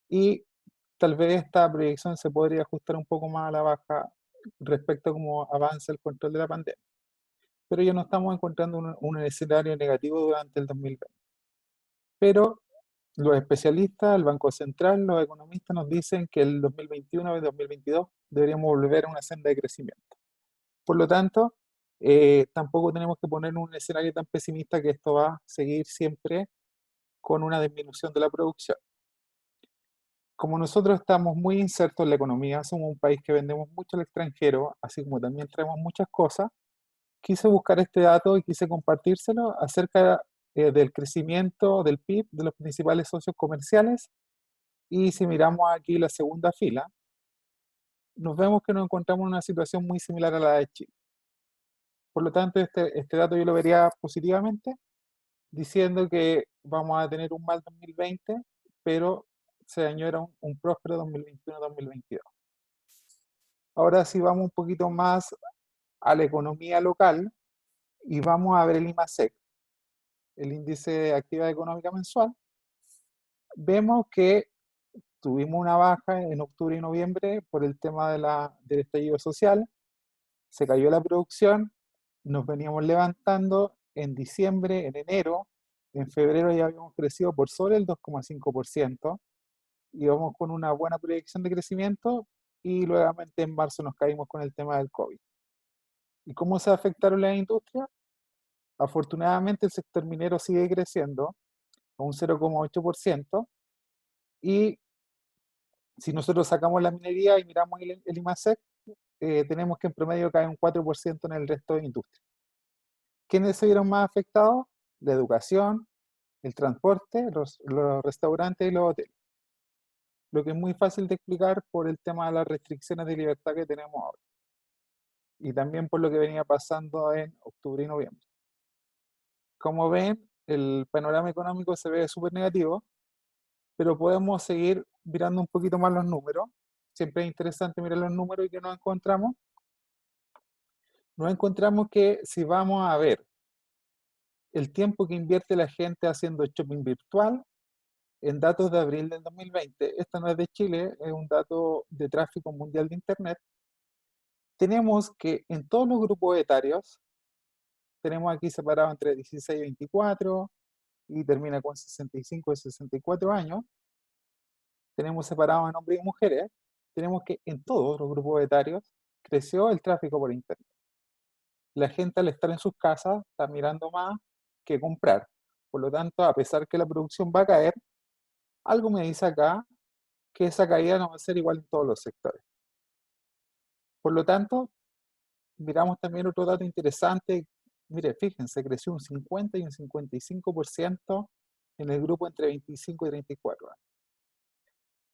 y tal vez esta proyección se podría ajustar un poco más a la baja respecto a cómo avanza el control de la pandemia. Pero ya no estamos encontrando un escenario negativo durante el 2020. Pero los especialistas, el Banco Central, los economistas nos dicen que el 2021 y 2022 deberíamos volver a una senda de crecimiento. Por lo tanto, tampoco tenemos que poner un escenario tan pesimista que esto va a seguir siempre con una disminución de la producción. Como nosotros estamos muy insertos en la economía, somos un país que vendemos mucho al extranjero, así como también traemos muchas cosas, quise buscar este dato y quise compartírselo acerca del crecimiento del PIB de los principales socios comerciales. Y si miramos aquí la segunda fila, nos vemos que nos encontramos en una situación muy similar a la de Chile. Por lo tanto, este dato yo lo vería positivamente, diciendo que vamos a tener un mal 2020, pero se añora un próspero 2021-2022. Ahora sí vamos un poquito más a la economía local y vamos a ver el IMASEC, el índice de actividad económica mensual. Vemos que tuvimos una baja en octubre y noviembre por el tema del estallido social, se cayó la producción, nos veníamos levantando en diciembre, en enero, en febrero ya habíamos crecido por sobre el 2,5%, íbamos con una buena proyección de crecimiento y nuevamente en marzo nos caímos con el tema del COVID. ¿Y cómo se afectaron las industrias? Afortunadamente el sector minero sigue creciendo a un 0,8% y si nosotros sacamos la minería y miramos el IMASEC, tenemos que en promedio cae un 4% en el resto de industria. ¿Quiénes se vieron más afectados? La educación, el transporte, los restaurantes y los hoteles. Lo que es muy fácil de explicar por el tema de las restricciones de libertad que tenemos ahora. Y también por lo que venía pasando en octubre y noviembre. Como ven, el panorama económico se ve súper negativo, pero podemos seguir mirando un poquito más los números. Siempre es interesante mirar los números y que nos encontramos. Nos encontramos que si vamos a ver el tiempo que invierte la gente haciendo shopping virtual, en datos de abril del 2020, esto no es de Chile, es un dato de tráfico mundial de Internet, tenemos que en todos los grupos etarios, tenemos aquí separado entre 16 y 24, y termina con 65 y 64 años, tenemos separados en hombres y mujeres, tenemos que en todos los grupos etarios creció el tráfico por Internet. La gente al estar en sus casas está mirando más que comprar. Por lo tanto, a pesar que la producción va a caer, algo me dice acá que esa caída no va a ser igual en todos los sectores. Por lo tanto, miramos también otro dato interesante. Mire, fíjense, creció un 50 y un 55% en el grupo entre 25 y 34 años.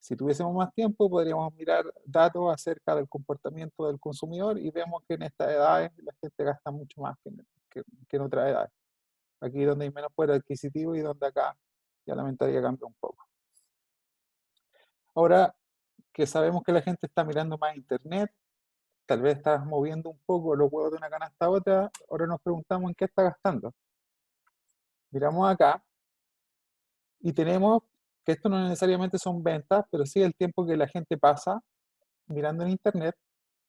Si tuviésemos más tiempo, podríamos mirar datos acerca del comportamiento del consumidor y vemos que en estas edades la gente gasta mucho más que en otras edades. Aquí es donde hay menos poder adquisitivo y donde acá ya la mentalidad cambia un poco. Ahora que sabemos que la gente está mirando más Internet, tal vez estás moviendo un poco los huevos de una canasta a otra, ahora nos preguntamos en qué está gastando. Miramos acá y tenemos que esto no necesariamente son ventas, pero sí el tiempo que la gente pasa mirando en Internet.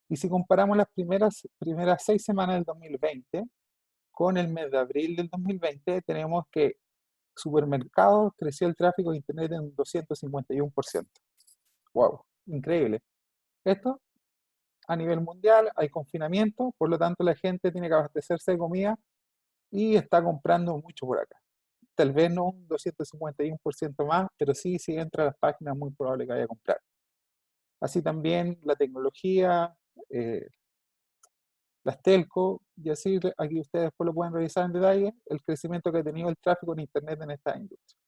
Y si comparamos las primeras 6 semanas del 2020 con el mes de abril del 2020, tenemos que supermercados creció el tráfico de Internet en un 251%. ¡Wow! Increíble. Esto a nivel mundial, hay confinamiento, por lo tanto la gente tiene que abastecerse de comida y está comprando mucho por acá. Tal vez no un 251% más, pero sí, si entra a las páginas, muy probable que vaya a comprar. Así también la tecnología, las telco, y así aquí ustedes después lo pueden revisar en detalle, el crecimiento que ha tenido el tráfico en Internet en esta industria.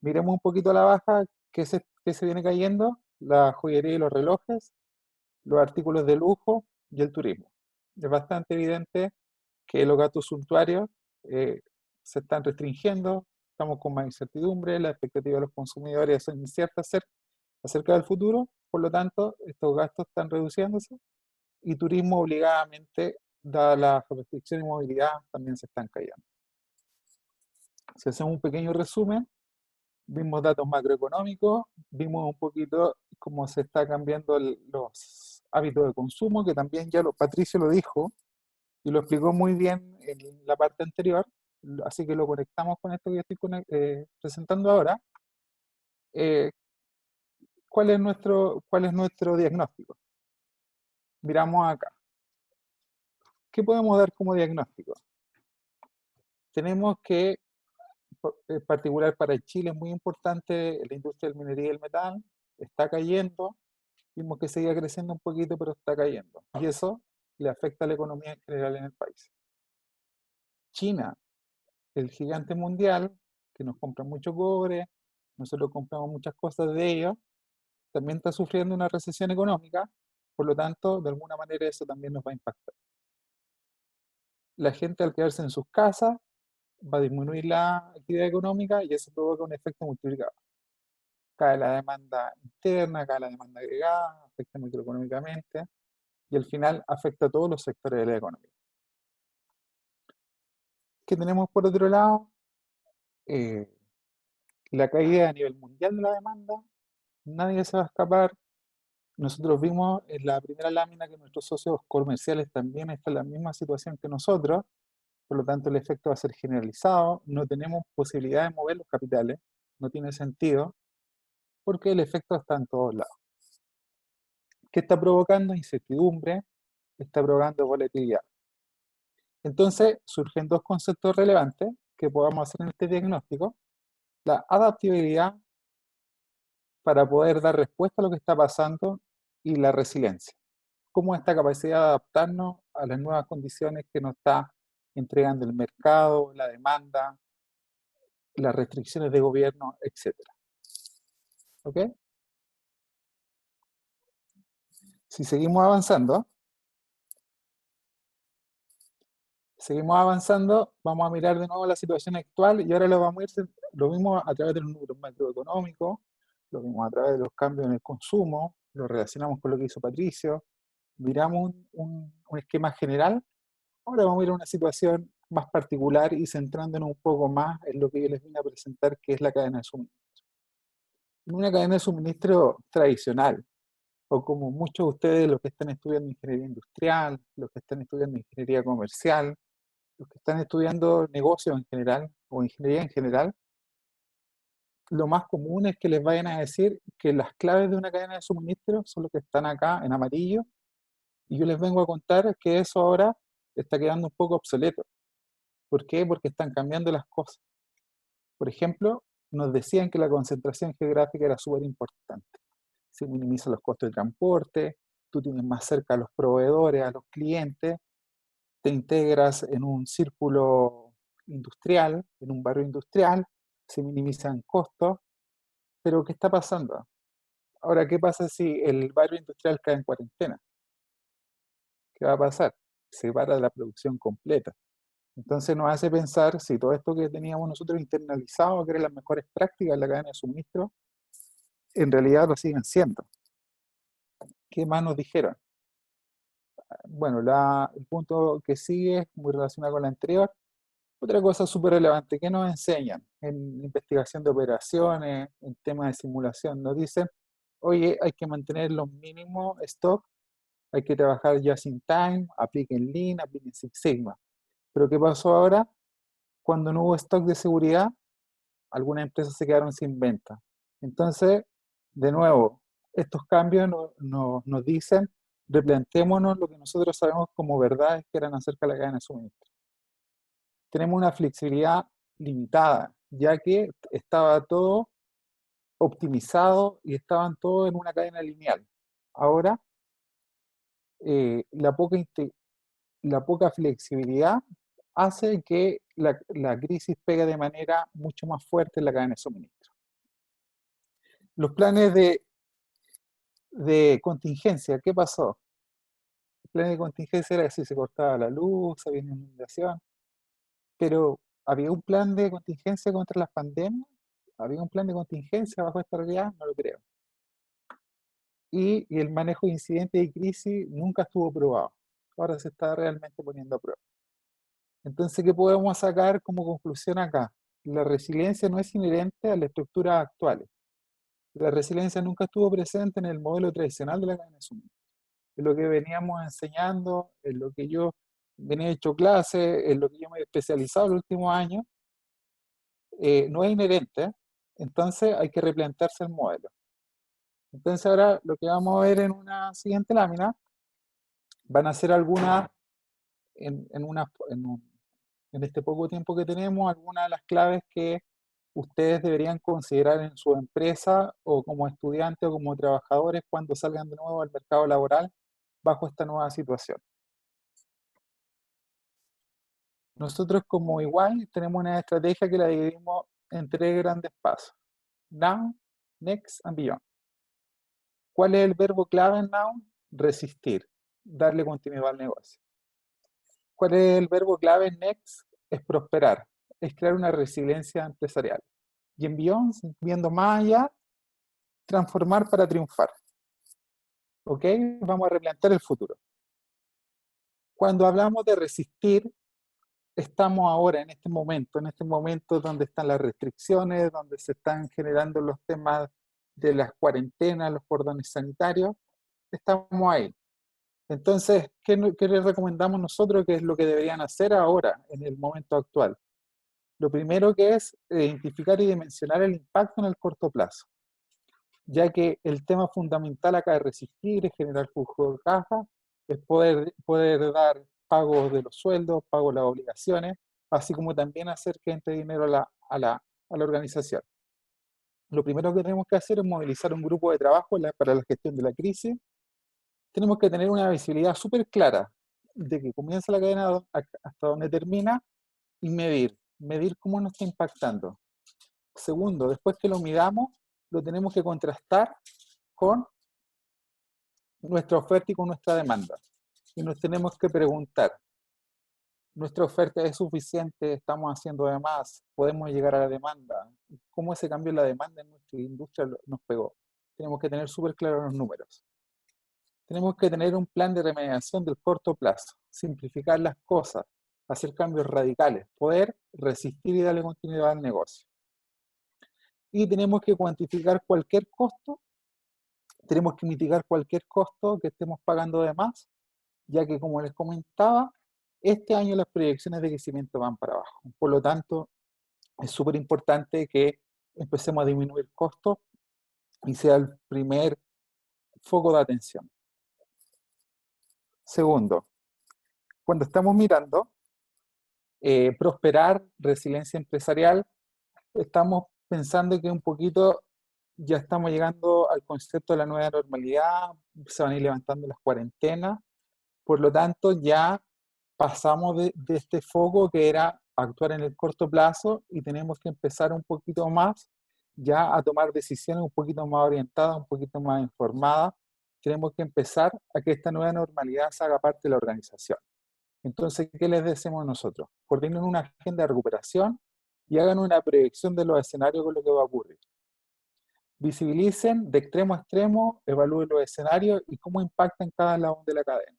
Miremos un poquito a la baja, que se viene cayendo, la joyería y los relojes, los artículos de lujo y el turismo. Es bastante evidente que los gastos suntuarios se están restringiendo, estamos con más incertidumbre, las expectativas de los consumidores son inciertas acerca del futuro, por lo tanto, estos gastos están reduciéndose y turismo obligadamente, dadas las restricciones de movilidad, también se están cayendo. Si hacemos un pequeño resumen, vimos datos macroeconómicos, vimos un poquito cómo se está cambiando los hábitos de consumo, que también ya Patricio lo dijo y lo explicó muy bien en la parte anterior, así que lo conectamos con esto que estoy presentando ahora. ¿Cuál es nuestro diagnóstico? Miramos acá. ¿Qué podemos dar como diagnóstico? Tenemos que, en particular para Chile, es muy importante la industria del minería y el metal, está cayendo, vimos que seguía creciendo un poquito, pero está cayendo. Y eso le afecta a la economía en general en el país. China, el gigante mundial, que nos compra mucho cobre, nosotros compramos muchas cosas de ellos, también está sufriendo una recesión económica, por lo tanto, de alguna manera eso también nos va a impactar. La gente al quedarse en sus casas va a disminuir la actividad económica y eso provoca un efecto multiplicador. Cae la demanda interna, cae la demanda agregada, afecta microeconómicamente y al final afecta a todos los sectores de la economía. ¿Qué tenemos por otro lado? La caída a nivel mundial de la demanda, nadie se va a escapar. Nosotros vimos en la primera lámina que nuestros socios comerciales también están en la misma situación que nosotros, por lo tanto el efecto va a ser generalizado, no tenemos posibilidad de mover los capitales, no tiene sentido, porque el efecto está en todos lados. ¿Qué está provocando? Incertidumbre, está provocando volatilidad. Entonces surgen dos conceptos relevantes que podamos hacer en este diagnóstico: la adaptabilidad para poder dar respuesta a lo que está pasando y la resiliencia. cómo esta capacidad de adaptarnos a las nuevas condiciones que nos está entregando el mercado, la demanda, las restricciones de gobierno, etcétera. ¿Ok? Si seguimos avanzando, vamos a mirar de nuevo la situación actual y ahora lo vimos a través de los números macroeconómicos, lo vimos a través de los cambios en el consumo, lo relacionamos con lo que hizo Patricio, miramos un esquema general. Ahora vamos a ir a una situación más particular y centrándonos un poco más en lo que yo les vine a presentar, que es la cadena de suministro. En una cadena de suministro tradicional, o como muchos de ustedes, los que están estudiando ingeniería industrial, los que están estudiando ingeniería comercial, los que están estudiando negocios en general, o ingeniería en general, lo más común es que les vayan a decir que las claves de una cadena de suministro son los que están acá en amarillo, y yo les vengo a contar que eso ahora está quedando un poco obsoleto. ¿Por qué? Porque están cambiando las cosas. Por ejemplo, nos decían que la concentración geográfica era súper importante. Se minimizan los costos de transporte, tú tienes más cerca a los proveedores, a los clientes, te integras en un círculo industrial, en un barrio industrial, se minimizan costos, pero ¿qué está pasando? Ahora, ¿qué pasa si el barrio industrial cae en cuarentena? ¿Qué va a pasar? Se para la producción completa. Entonces nos hace pensar si todo esto que teníamos nosotros internalizado, que eran las mejores prácticas en la cadena de suministro, en realidad lo siguen siendo. ¿Qué más nos dijeron? Bueno, el punto que sigue es muy relacionado con la anterior. Otra cosa súper relevante, ¿qué nos enseñan en investigación de operaciones, en temas de simulación? Nos dicen, oye, hay que mantener los mínimos stock, hay que trabajar just in time, apliquen Lean, apliquen Six Sigma. Pero ¿qué pasó ahora? Cuando no hubo stock de seguridad, algunas empresas se quedaron sin venta. Entonces, de nuevo, estos cambios nos dicen, replantémonos lo que nosotros sabemos como verdades que eran acerca de la cadena de suministro. Tenemos una flexibilidad limitada, ya que estaba todo optimizado y estaban todos en una cadena lineal. Ahora, la poca flexibilidad hace que la crisis pegue de manera mucho más fuerte en la cadena de suministro. Los planes de contingencia, ¿qué pasó? El plan de contingencia era si se cortaba la luz, había una inundación, pero ¿había un plan de contingencia contra las pandemias? ¿Había un plan de contingencia bajo esta realidad? No lo creo. Y el manejo de incidentes y crisis nunca estuvo probado. Ahora se está realmente poniendo a prueba. Entonces, ¿qué podemos sacar como conclusión acá? La resiliencia no es inherente a las estructuras actuales. La resiliencia nunca estuvo presente en el modelo tradicional de la cadena de suministro. Es lo que veníamos enseñando, es lo que yo venía hecho clase, es lo que yo me he especializado en los últimos años. No es inherente, entonces hay que replantearse el modelo. Entonces ahora lo que vamos a ver en una siguiente lámina van a ser algunas, en este poco tiempo que tenemos, algunas de las claves que ustedes deberían considerar en su empresa o como estudiantes o como trabajadores cuando salgan de nuevo al mercado laboral bajo esta nueva situación. Nosotros como igual tenemos una estrategia que la dividimos en 3 grandes pasos. Now, Next and Beyond. ¿Cuál es el verbo clave en Now? Resistir, darle continuidad al negocio. ¿Cuál es el verbo clave en Next? Es prosperar, es crear una resiliencia empresarial. Y en Beyond, viendo más allá, transformar para triunfar. ¿Ok? Vamos a replantear el futuro. Cuando hablamos de resistir, estamos ahora en este momento donde están las restricciones, donde se están generando los temas de las cuarentenas, los cordones sanitarios, estamos ahí. Entonces, ¿qué les recomendamos nosotros que es lo que deberían hacer ahora, en el momento actual? Lo primero que es identificar y dimensionar el impacto en el corto plazo, ya que el tema fundamental acá es resistir, es generar flujo de caja, es poder dar pagos de los sueldos, pagos de las obligaciones, así como también hacer que entre dinero a la organización. Lo primero que tenemos que hacer es movilizar un grupo de trabajo para la gestión de la crisis, tenemos que tener una visibilidad súper clara de que comienza la cadena hasta donde termina y medir cómo nos está impactando. Segundo, después que lo midamos, lo tenemos que contrastar con nuestra oferta y con nuestra demanda. Y nos tenemos que preguntar, ¿nuestra oferta es suficiente? ¿Estamos haciendo de más? ¿Podemos llegar a la demanda? ¿Cómo ese cambio en la demanda en nuestra industria nos pegó? Tenemos que tener súper claros los números. Tenemos que tener un plan de remediación del corto plazo, simplificar las cosas, hacer cambios radicales, poder resistir y darle continuidad al negocio. Y tenemos que cuantificar cualquier costo, tenemos que mitigar cualquier costo que estemos pagando de más, ya que como les comentaba, este año las proyecciones de crecimiento van para abajo. Por lo tanto, es súper importante que empecemos a disminuir costos y sea el primer foco de atención. Segundo, cuando estamos mirando prosperar, resiliencia empresarial, estamos pensando que un poquito ya estamos llegando al concepto de la nueva normalidad, se van a ir levantando las cuarentenas, por lo tanto ya pasamos de este foco que era actuar en el corto plazo y tenemos que empezar un poquito más ya a tomar decisiones un poquito más orientadas, un poquito más informadas. Tenemos que empezar a que esta nueva normalidad se haga parte de la organización. Entonces, ¿qué les decimos nosotros? Coordinen una agenda de recuperación y hagan una proyección de los escenarios con lo que va a ocurrir. Visibilicen de extremo a extremo, evalúen los escenarios y cómo impactan cada lado de la cadena.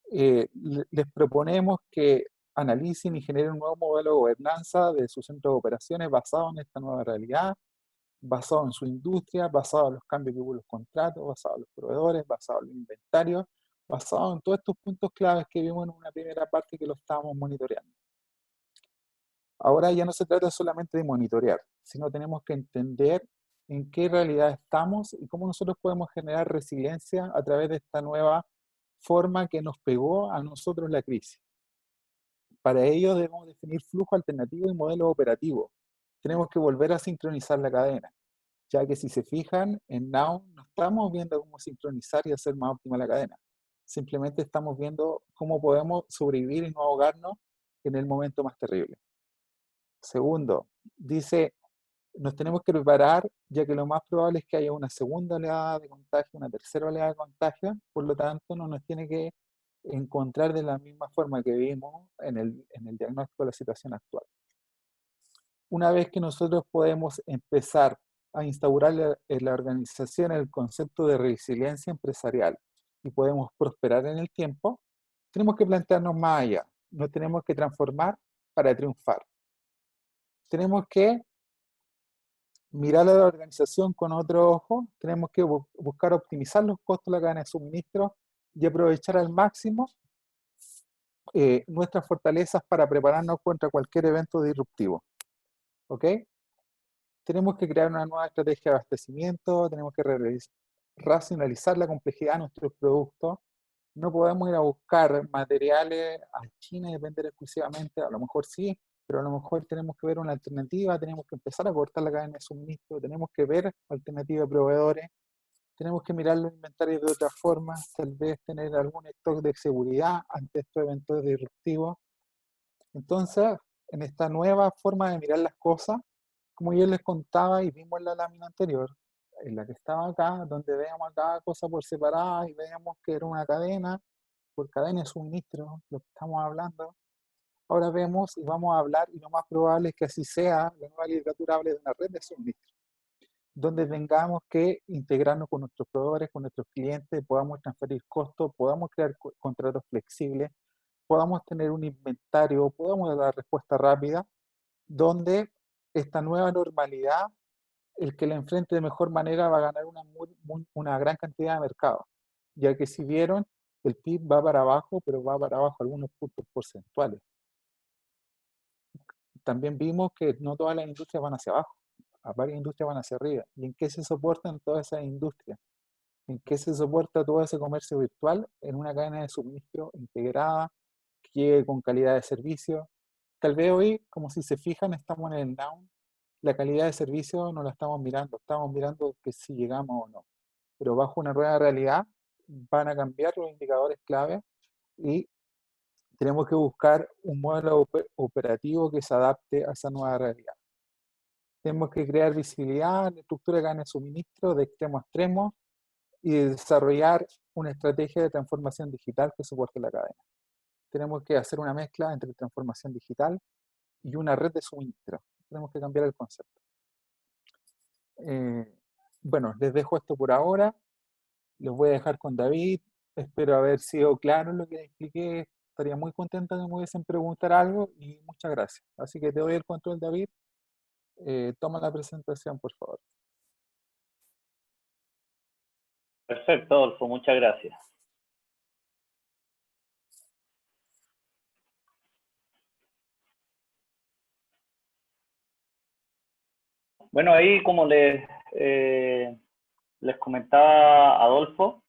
Les proponemos que analicen y generen un nuevo modelo de gobernanza de sus centros de operaciones basado en esta nueva realidad, basado en su industria, basado en los cambios que hubo en los contratos, basado en los proveedores, basado en los inventarios, basado en todos estos puntos claves que vimos en una primera parte que lo estábamos monitoreando. Ahora ya no se trata solamente de monitorear, sino tenemos que entender en qué realidad estamos y cómo nosotros podemos generar resiliencia a través de esta nueva forma que nos pegó a nosotros la crisis. Para ello debemos definir flujo alternativo y modelo operativo. Tenemos que volver a sincronizar la cadena, ya que si se fijan, en Now no estamos viendo cómo sincronizar y hacer más óptima la cadena. Simplemente estamos viendo cómo podemos sobrevivir y no ahogarnos en el momento más terrible. Segundo, dice, nos tenemos que preparar, ya que lo más probable es que haya una segunda oleada de contagio, una tercera oleada de contagio, por lo tanto no nos tiene que encontrar de la misma forma que vimos en el diagnóstico de la situación actual. Una vez que nosotros podemos empezar a instaurar en la organización el concepto de resiliencia empresarial y podemos prosperar en el tiempo, tenemos que plantearnos más allá. Nos tenemos que transformar para triunfar. Tenemos que mirar a la organización con otro ojo, tenemos que buscar optimizar los costos de la cadena de suministro y aprovechar al máximo nuestras fortalezas para prepararnos contra cualquier evento disruptivo. ¿Ok? Tenemos que crear una nueva estrategia de abastecimiento, tenemos que racionalizar la complejidad de nuestros productos. No podemos ir a buscar materiales a China y depender exclusivamente, a lo mejor sí, pero a lo mejor tenemos que ver una alternativa, tenemos que empezar a cortar la cadena de suministro, tenemos que ver alternativas de proveedores, tenemos que mirar los inventarios de otra forma, tal vez tener algún stock de seguridad ante estos eventos disruptivos. Entonces, en esta nueva forma de mirar las cosas, como yo les contaba y vimos en la lámina anterior, en la que estaba acá, donde veíamos cada cosa por separado y veíamos que era una cadena, por cadena de suministro, lo que estamos hablando. Ahora vemos y vamos a hablar, y lo más probable es que así sea, la nueva literatura hable de una red de suministro, donde tengamos que integrarnos con nuestros proveedores, con nuestros clientes, podamos transferir costos, podamos crear contratos flexibles, podamos tener un inventario, podamos dar respuesta rápida, donde esta nueva normalidad, el que la enfrente de mejor manera va a ganar una gran cantidad de mercado, ya que si vieron, el PIB va para abajo, pero va para abajo algunos puntos porcentuales. También vimos que no todas las industrias van hacia abajo, varias industrias van hacia arriba. ¿Y en qué se soportan todas esas industrias? ¿En qué se soporta todo ese comercio virtual? En una cadena de suministro integrada, que llegue con calidad de servicio. Tal vez hoy, como si se fijan, estamos en el down, la calidad de servicio no la estamos mirando que si llegamos o no. pero bajo una nueva realidad van a cambiar los indicadores clave y tenemos que buscar un modelo operativo que se adapte a esa nueva realidad. Tenemos que crear visibilidad en la estructura de cadena de suministro de extremo a extremo y desarrollar una estrategia de transformación digital que soporte la cadena. Tenemos que hacer una mezcla entre transformación digital y una red de suministro. Tenemos que cambiar el concepto. Bueno, les dejo esto por ahora. Los voy a dejar con David. Espero haber sido claro en lo que les expliqué. Estaría muy contento de que me hubiesen preguntar algo y muchas gracias. Así que te doy el control, David. Toma la presentación, por favor. Perfecto, Adolfo, muchas gracias. Bueno, ahí como les comentaba Adolfo,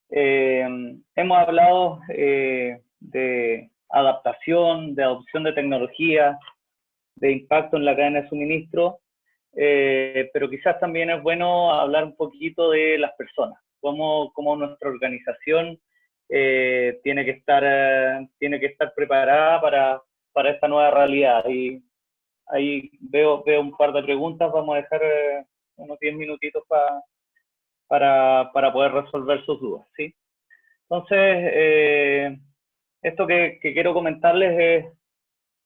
hemos hablado de adaptación, de adopción de tecnología, de impacto en la cadena de suministro, pero quizás también es bueno hablar un poquito de las personas, cómo nuestra organización tiene que estar preparada para esta nueva realidad. Y ahí veo un par de preguntas, vamos a dejar unos 10 minutitos para poder resolver sus dudas, ¿sí? Entonces, esto que quiero comentarles es,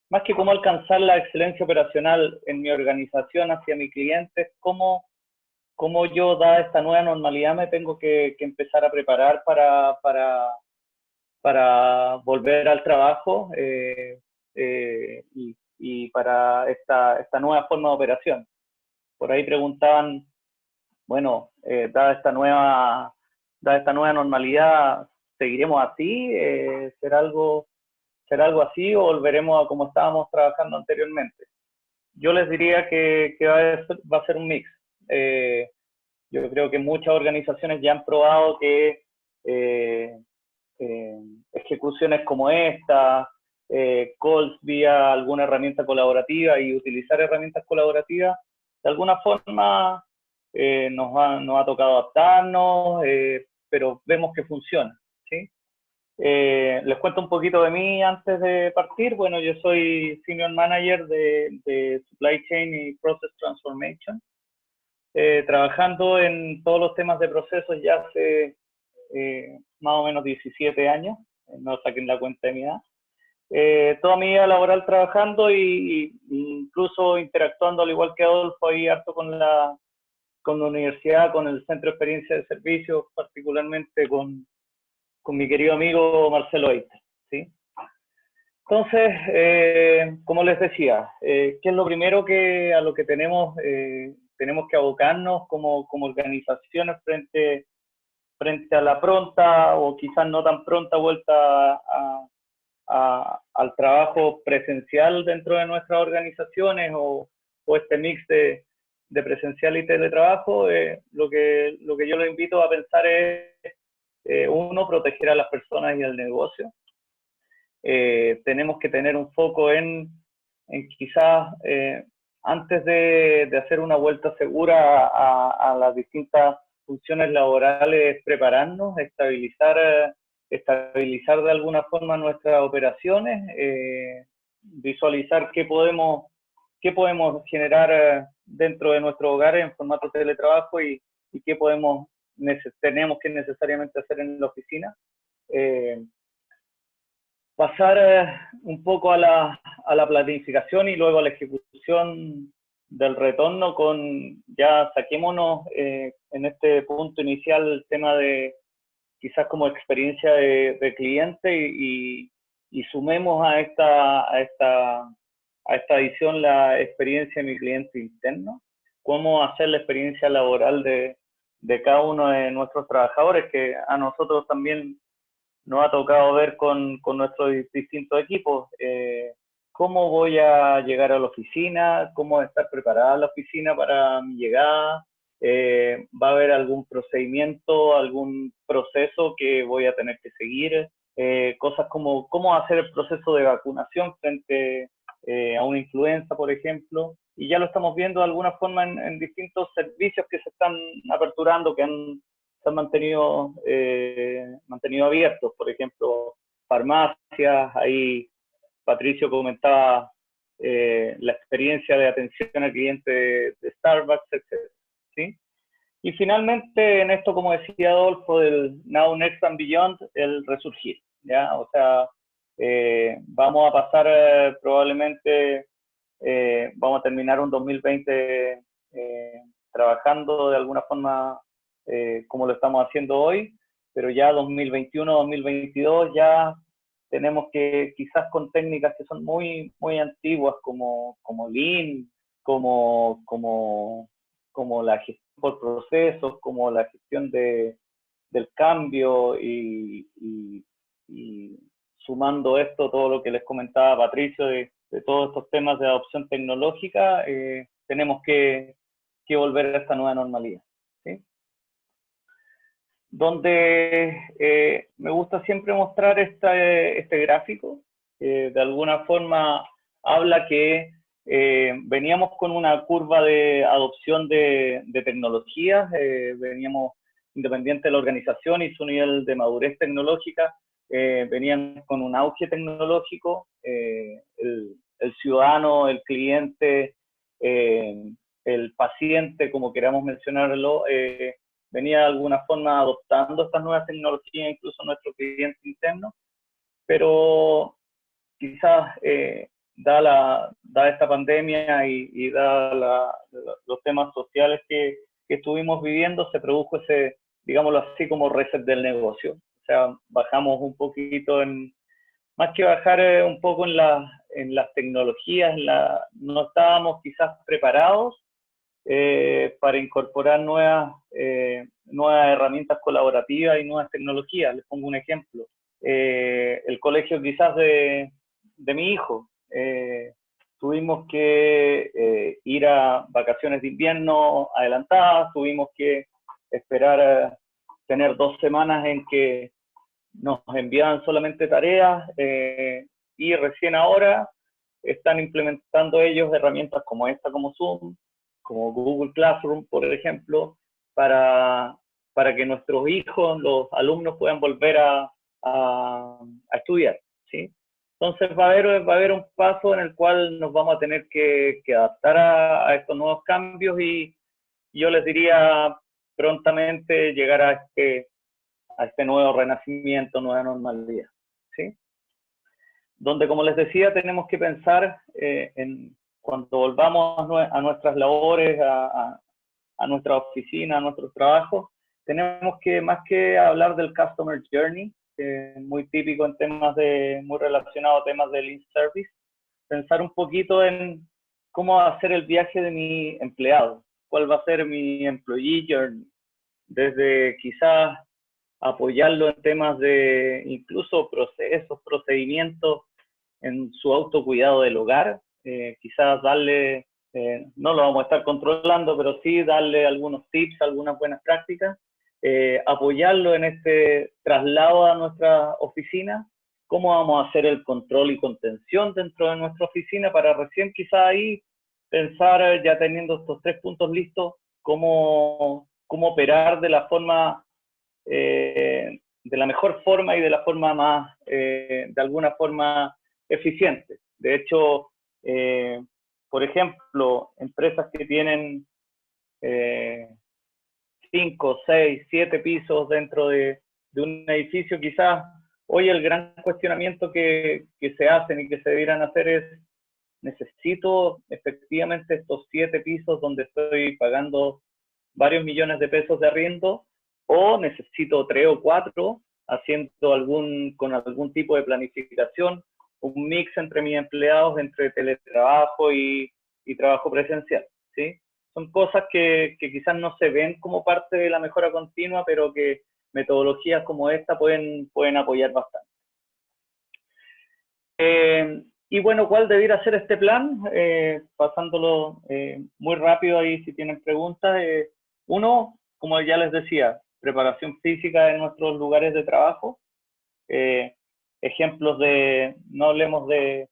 más que cómo alcanzar la excelencia operacional en mi organización hacia mis clientes, cómo yo, dada esta nueva normalidad, me tengo que empezar a preparar para volver al trabajo y para esta nueva forma de operación. Por ahí preguntaban, bueno, dada esta nueva normalidad, ¿seguiremos así? ¿Será algo así o volveremos a como estábamos trabajando anteriormente? Yo les diría que va a ser un mix. Yo creo que muchas organizaciones ya han probado que ejecuciones como esta, calls vía alguna herramienta colaborativa y utilizar herramientas colaborativas, de alguna forma nos ha tocado adaptarnos, pero vemos que funciona, ¿sí? Les cuento un poquito de mí antes de partir. Bueno, yo soy Senior Manager de Supply Chain y Process Transformation, trabajando en todos los temas de procesos ya hace más o menos 17 años, no saquen la cuenta de mi edad. Toda mi vida laboral trabajando y incluso interactuando, al igual que Adolfo, ahí harto con la universidad, con el Centro de Experiencia de Servicios, particularmente con mi querido amigo Marcelo Eiter, ¿sí? Entonces, como les decía, ¿qué es lo primero a lo que tenemos que abocarnos como organizaciones frente a la pronta o quizás no tan pronta vuelta al trabajo presencial dentro de nuestras organizaciones o este mix de presencial y teletrabajo? Lo que yo les invito a pensar es, uno, proteger a las personas y al negocio. Tenemos que tener un foco en quizás antes de hacer una vuelta segura a las distintas funciones laborales, prepararnos, estabilizar de alguna forma nuestras operaciones, visualizar qué podemos generar dentro de nuestros hogares en formato de teletrabajo y qué tenemos que necesariamente hacer en la oficina. Pasar un poco a la planificación y luego a la ejecución del retorno ya saquémonos en este punto inicial el tema de quizás como experiencia de cliente y sumemos a esta edición la experiencia de mi cliente interno, cómo hacer la experiencia laboral de cada uno de nuestros trabajadores, que a nosotros también nos ha tocado ver con nuestros distintos equipos. ¿Cómo voy a llegar a la oficina? ¿Cómo estar preparada la oficina para mi llegada? ¿Va a haber algún procedimiento, algún proceso que voy a tener que seguir? Cosas como cómo hacer el proceso de vacunación frente a una influenza, por ejemplo. Y ya lo estamos viendo de alguna forma en distintos servicios que se están aperturando, que han se han mantenido abiertos. Por ejemplo, farmacias, ahí Patricio comentaba la experiencia de atención al cliente de Starbucks, etc. ¿Sí? Y finalmente, en esto, como decía Adolfo, del Now, Next and Beyond, el resurgir, ¿ya? O sea, vamos a pasar probablemente, vamos a terminar un 2020 trabajando de alguna forma como lo estamos haciendo hoy, pero ya 2021, 2022 ya tenemos que, quizás con técnicas que son muy, muy antiguas, como Lean, como la gestión por procesos, como la gestión del cambio y sumando esto, todo lo que les comentaba Patricio de todos estos temas de adopción tecnológica, tenemos que volver a esta nueva normalidad, ¿sí? Donde me gusta siempre mostrar este gráfico, de alguna forma habla que veníamos con una curva de adopción de tecnologías, veníamos, independiente de la organización y su nivel de madurez tecnológica, venían con un auge tecnológico, el ciudadano, el cliente, el paciente, como queramos mencionarlo, venía de alguna forma adoptando estas nuevas tecnologías, incluso nuestro cliente interno, pero quizás da esta pandemia y da los temas sociales que estuvimos viviendo, se produjo ese, digámoslo así, como reset del negocio. O sea, bajamos un poquito más que bajar un poco en las tecnologías, no estábamos quizás preparados para incorporar nuevas herramientas colaborativas y nuevas tecnologías. Les pongo un ejemplo. El colegio quizás de mi hijo, tuvimos que ir a vacaciones de invierno adelantadas, tuvimos que esperar tener 2 semanas en que nos enviaban solamente tareas, y recién ahora están implementando ellos herramientas como esta, como Zoom, como Google Classroom, por ejemplo, para que nuestros hijos, los alumnos, puedan volver a estudiar, ¿sí? Entonces va a haber un paso en el cual nos vamos a tener que adaptar a estos nuevos cambios, y yo les diría prontamente llegar a este nuevo renacimiento, nueva normalidad, ¿sí? Donde, como les decía, tenemos que pensar cuando volvamos a nuestras labores, a nuestra oficina, a nuestros trabajos, tenemos que, más que hablar del Customer Journey, muy típico en temas muy relacionado a temas de Lean Service, pensar un poquito en cómo va a ser el viaje de mi empleado, cuál va a ser mi Employee Journey, desde quizás apoyarlo en temas de incluso procesos, procedimientos en su autocuidado del hogar, quizás darle, no lo vamos a estar controlando, pero sí darle algunos tips, algunas buenas prácticas, apoyarlo en este traslado a nuestra oficina, cómo vamos a hacer el control y contención dentro de nuestra oficina para recién quizás ahí pensar, ya teniendo estos 3 puntos listos, cómo operar de la forma, de la mejor forma y de la forma más, de alguna forma eficiente. De hecho, por ejemplo, empresas que tienen 5, 6, 7 pisos dentro de un edificio, quizás hoy el gran cuestionamiento que se hacen y que se debieran hacer es: ¿necesito efectivamente estos 7 pisos donde estoy pagando varios millones de pesos de arriendo? ¿O necesito 3 o 4 haciendo con algún tipo de planificación, un mix entre mis empleados, entre teletrabajo y trabajo presencial, ¿sí? Son cosas que quizás no se ven como parte de la mejora continua, pero que metodologías como esta pueden apoyar bastante. Y bueno, ¿cuál debiera ser este plan? Pasándolo muy rápido ahí si tienen preguntas. Uno, como ya les decía, preparación física en nuestros lugares de trabajo. Ejemplos no hablemos de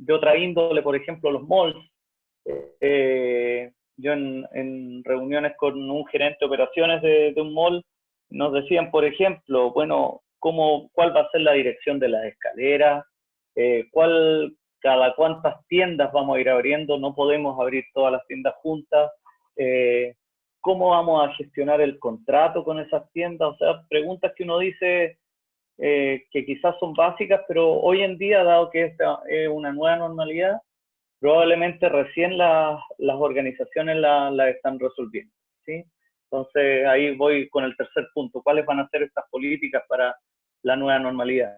otra índole, por ejemplo, los malls. yo en reuniones con un gerente de operaciones de un mall, nos decían, por ejemplo, bueno, cuál va a ser la dirección de las escaleras, cada cuántas tiendas vamos a ir abriendo, no podemos abrir todas las tiendas juntas, cómo vamos a gestionar el contrato con esas tiendas, o sea, preguntas que uno dice que quizás son básicas, pero hoy en día, dado que esta es una nueva normalidad, probablemente recién las organizaciones la están resolviendo, ¿sí? Entonces ahí voy con el tercer punto, ¿cuáles van a ser estas políticas para la nueva normalidad?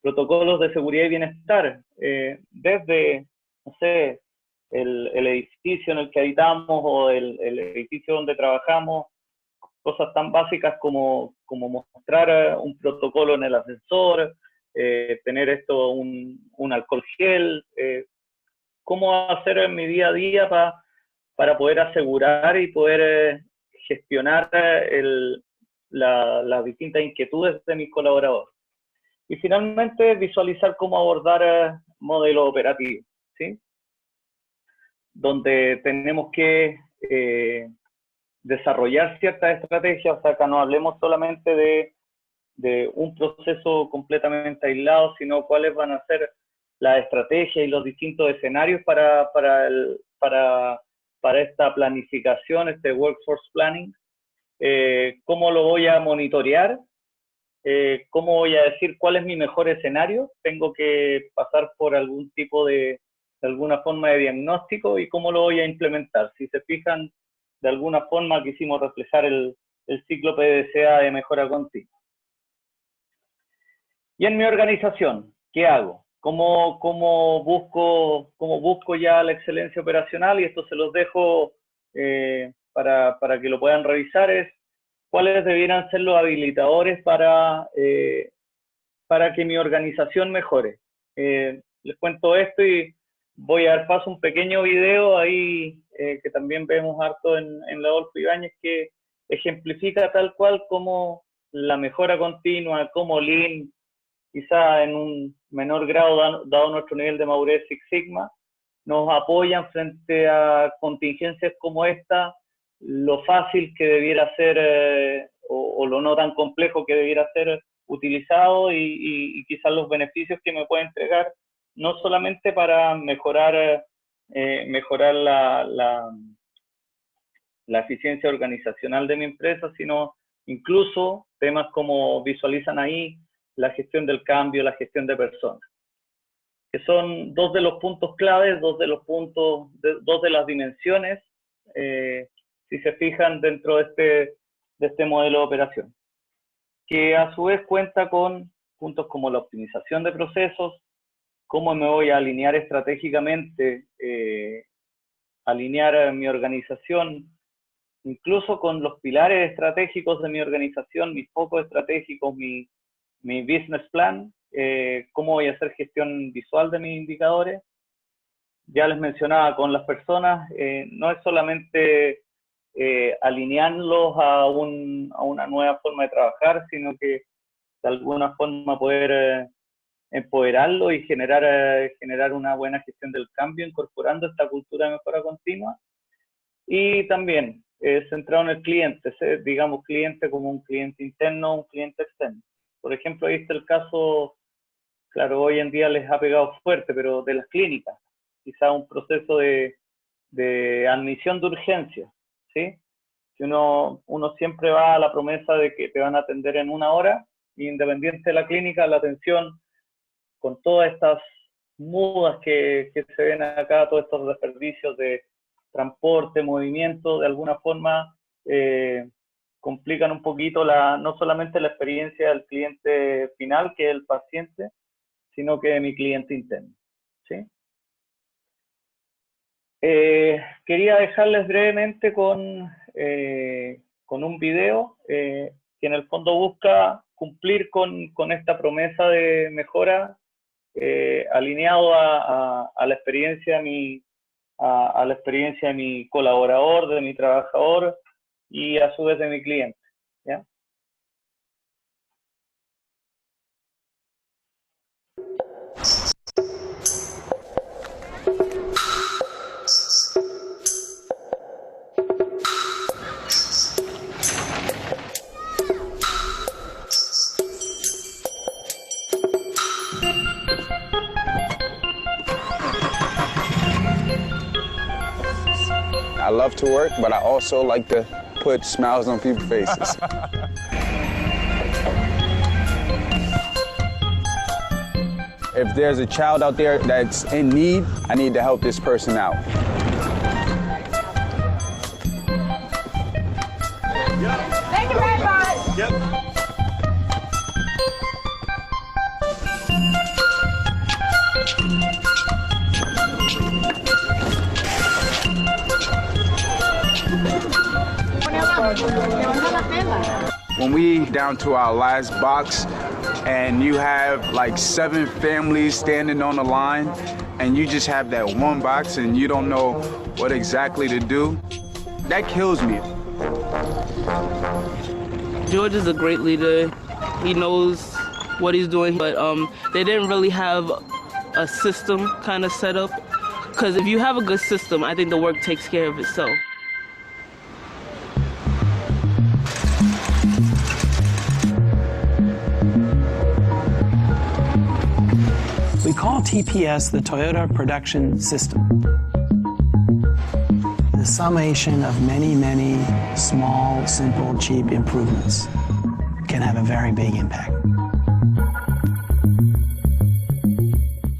Protocolos de seguridad y bienestar, desde, no sé, el edificio en el que habitamos o el edificio donde trabajamos, cosas tan básicas como mostrar un protocolo en el ascensor, tener un alcohol gel, cómo hacer en mi día a día para poder asegurar y poder gestionar las distintas inquietudes de mis colaboradores. Y finalmente, visualizar cómo abordar modelos operativos, ¿sí? Donde tenemos que desarrollar ciertas estrategias, o sea, acá no hablemos solamente de un proceso completamente aislado, sino cuáles van a ser las estrategias y los distintos escenarios para esta planificación, este workforce planning, cómo lo voy a monitorear, cómo voy a decir cuál es mi mejor escenario, tengo que pasar por algún tipo de alguna forma de diagnóstico y cómo lo voy a implementar. Si se fijan, de alguna forma quisimos reflejar el ciclo PDCA de mejora continua. Y en mi organización, ¿qué hago? ¿Cómo busco ya la excelencia operacional? Y esto se los dejo para que lo puedan revisar, es cuáles debieran ser los habilitadores para que mi organización mejore. Les cuento esto y voy a dar paso a un pequeño video ahí que también vemos harto en la Adolfo Ibáñez, que ejemplifica tal cual como la mejora continua, como Lean, quizá en un menor grado, dado nuestro nivel de madurez Six Sigma, nos apoyan frente a contingencias como esta, lo fácil que debiera ser o lo no tan complejo que debiera ser utilizado y quizás los beneficios que me puede entregar, no solamente para mejorar la eficiencia organizacional de mi empresa, sino incluso temas como visualizan ahí, la gestión del cambio, la gestión de personas, que son dos de los puntos claves, dos de las dimensiones, si se fijan dentro de este modelo de operación, que a su vez cuenta con puntos como la optimización de procesos, cómo me voy a alinear estratégicamente, alinear mi organización, incluso con los pilares estratégicos de mi organización, mis focos estratégicos, mi business plan, cómo voy a hacer gestión visual de mis indicadores. Ya les mencionaba, con las personas, no es solamente alinearlos a una nueva forma de trabajar, sino que de alguna forma poder empoderarlos y generar una buena gestión del cambio, incorporando esta cultura de mejora continua. Y también centrado en el cliente, digamos cliente como un cliente interno, un cliente externo. Por ejemplo, ahí está el caso, claro, hoy en día les ha pegado fuerte, pero de las clínicas, quizá un proceso de admisión de urgencia, ¿sí? Si uno siempre va a la promesa de que te van a atender en 1 hora, independiente de la clínica, la atención, con todas estas mudas que se ven acá, todos estos desperdicios de transporte, movimiento, de alguna forma complican un poquito no solamente la experiencia del cliente final, que es el paciente, sino que de mi cliente interno, ¿sí? Quería dejarles brevemente con un video que en el fondo busca cumplir con esta promesa de mejora alineado a la experiencia a la experiencia de mi colaborador, de mi trabajador y a su vez de mi cliente, ¿ya? love to work, but I also like to put smiles on people's faces. If there's a child out there that's in need, I need to help this person out. Thank you very much. Yep. When we down to our last box and you have like 7 families standing on the line and you just have that one box and you don't know what exactly to do, that kills me. George is a great leader. He knows what he's doing, but they didn't really have a system kind of set up. Because if you have a good system, I think the work takes care of itself. We call TPS the Toyota Production System. The summation of many, many small, simple, cheap improvements can have a very big impact.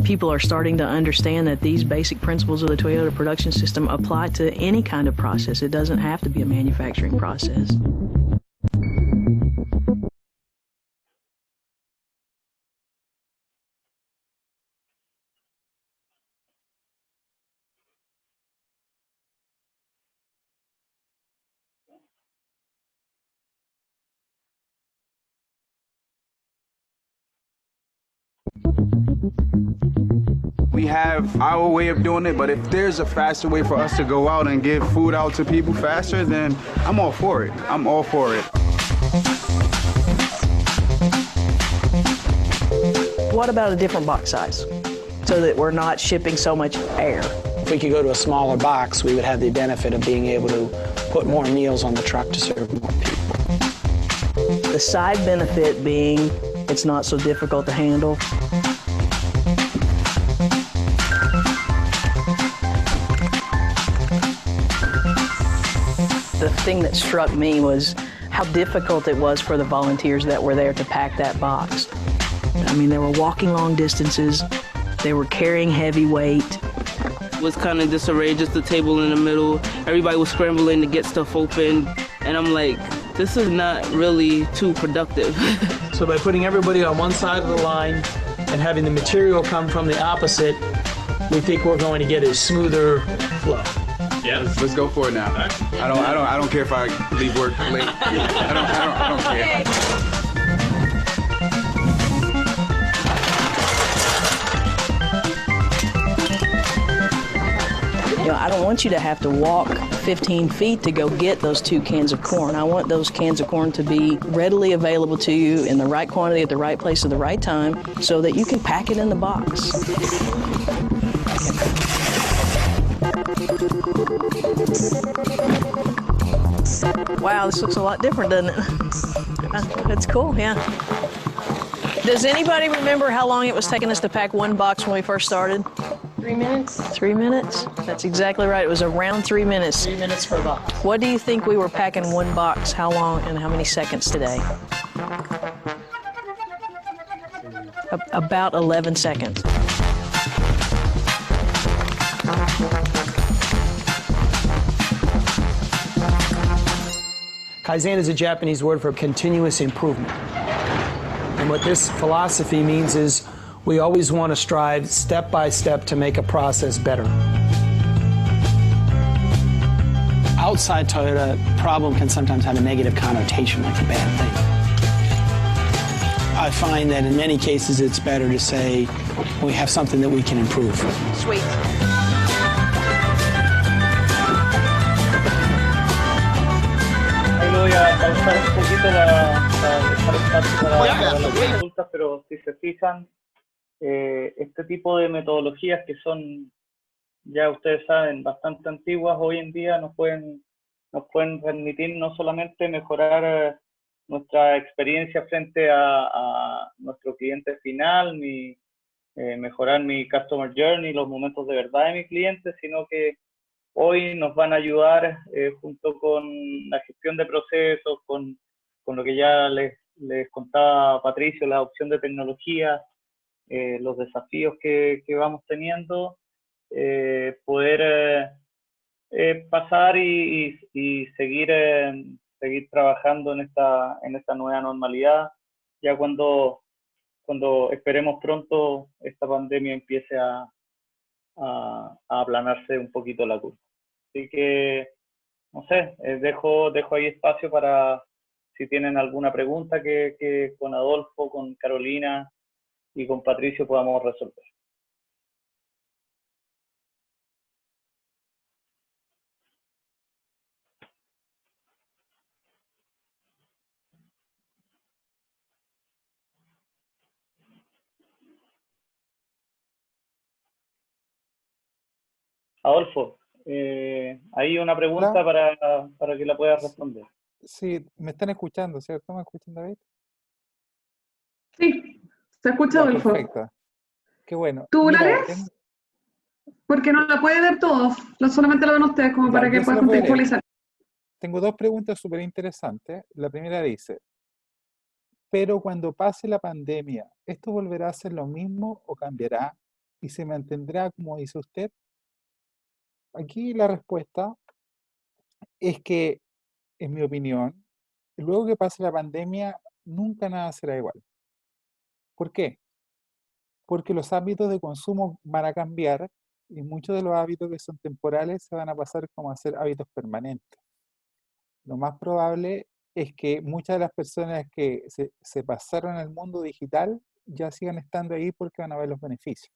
People are starting to understand that these basic principles of the Toyota Production System apply to any kind of process. It doesn't have to be a manufacturing process. We have our way of doing it, but if there's a faster way for us to go out and give food out to people faster, then I'm all for it. I'm all for it. What about a different box size so that we're not shipping so much air? If we could go to a smaller box, we would have the benefit of being able to put more meals on the truck to serve more people. The side benefit being it's not so difficult to handle. The thing that struck me was how difficult it was for the volunteers that were there to pack that box. I mean, they were walking long distances, they were carrying heavy weight. It was kind of disarray, just the table in the middle. Everybody was scrambling to get stuff open. And I'm like, this is not really too productive. So by putting everybody on one side of the line and having the material come from the opposite, we think we're going to get a smoother flow. Yeah, let's go for it now. I don't care if I leave work late. I don't care. You know, I don't want you to have to walk 15 feet to go get those 2 cans of corn. I want those cans of corn to be readily available to you in the right quantity at the right place at the right time so that you can pack it in the box. Wow, this looks a lot different, doesn't it? That's cool, yeah. Does anybody remember how long it was taking us to pack one box when we first started? 3 minutes. 3 minutes? That's exactly right. It was around 3 minutes. 3 minutes per box. What do you think we were packing one box? How long and how many seconds today? About 11 seconds. Kaizen is a Japanese word for continuous improvement. And what this philosophy means is we always want to strive step by step to make a process better. Outside Toyota, problem can sometimes have a negative connotation, like a bad thing. I find that in many cases it's better to say we have something that we can improve. Sweet. Voy a pausar un poquito para dejar espacio para las consultas, pero si se fijan, este tipo de metodologías que son, ya ustedes saben, bastante antiguas hoy en día nos pueden permitir no solamente mejorar nuestra experiencia frente a nuestro cliente final, mejorar mi customer journey, los momentos de verdad de mi cliente, sino que hoy nos van a ayudar junto con la gestión de procesos, con lo que ya les contaba Patricio, la adopción de tecnología, los desafíos que vamos teniendo, poder pasar y seguir trabajando en esta nueva normalidad, ya cuando esperemos pronto esta pandemia empiece a aplanarse un poquito la curva. Así que, no sé, dejo ahí espacio para si tienen alguna pregunta que con Adolfo, con Carolina y con Patricio podamos resolver. Adolfo, hay una pregunta para que la puedas responder. Sí, me están escuchando, ¿cierto? ¿Me escuchan, David? Sí, se escucha, Ya, Adolfo. perfecto. Qué bueno. ¿Tú Mira, la lees? Porque no la puede ver todos, solamente lo ven ustedes, como ya, para que yo se puedan los voy a leer. contextualizar. Tengo dos preguntas súper interesantes. La primera dice, pero cuando pase la pandemia, ¿esto volverá a ser lo mismo o cambiará y se mantendrá como dice usted? Aquí la respuesta es que, en mi opinión, luego que pase la pandemia, nunca nada será igual. ¿Por qué? Porque los hábitos de consumo van a cambiar y muchos de los hábitos que son temporales se van a pasar como a ser hábitos permanentes. Lo más probable es que muchas de las personas que se pasaron al mundo digital ya sigan estando ahí porque van a ver los beneficios.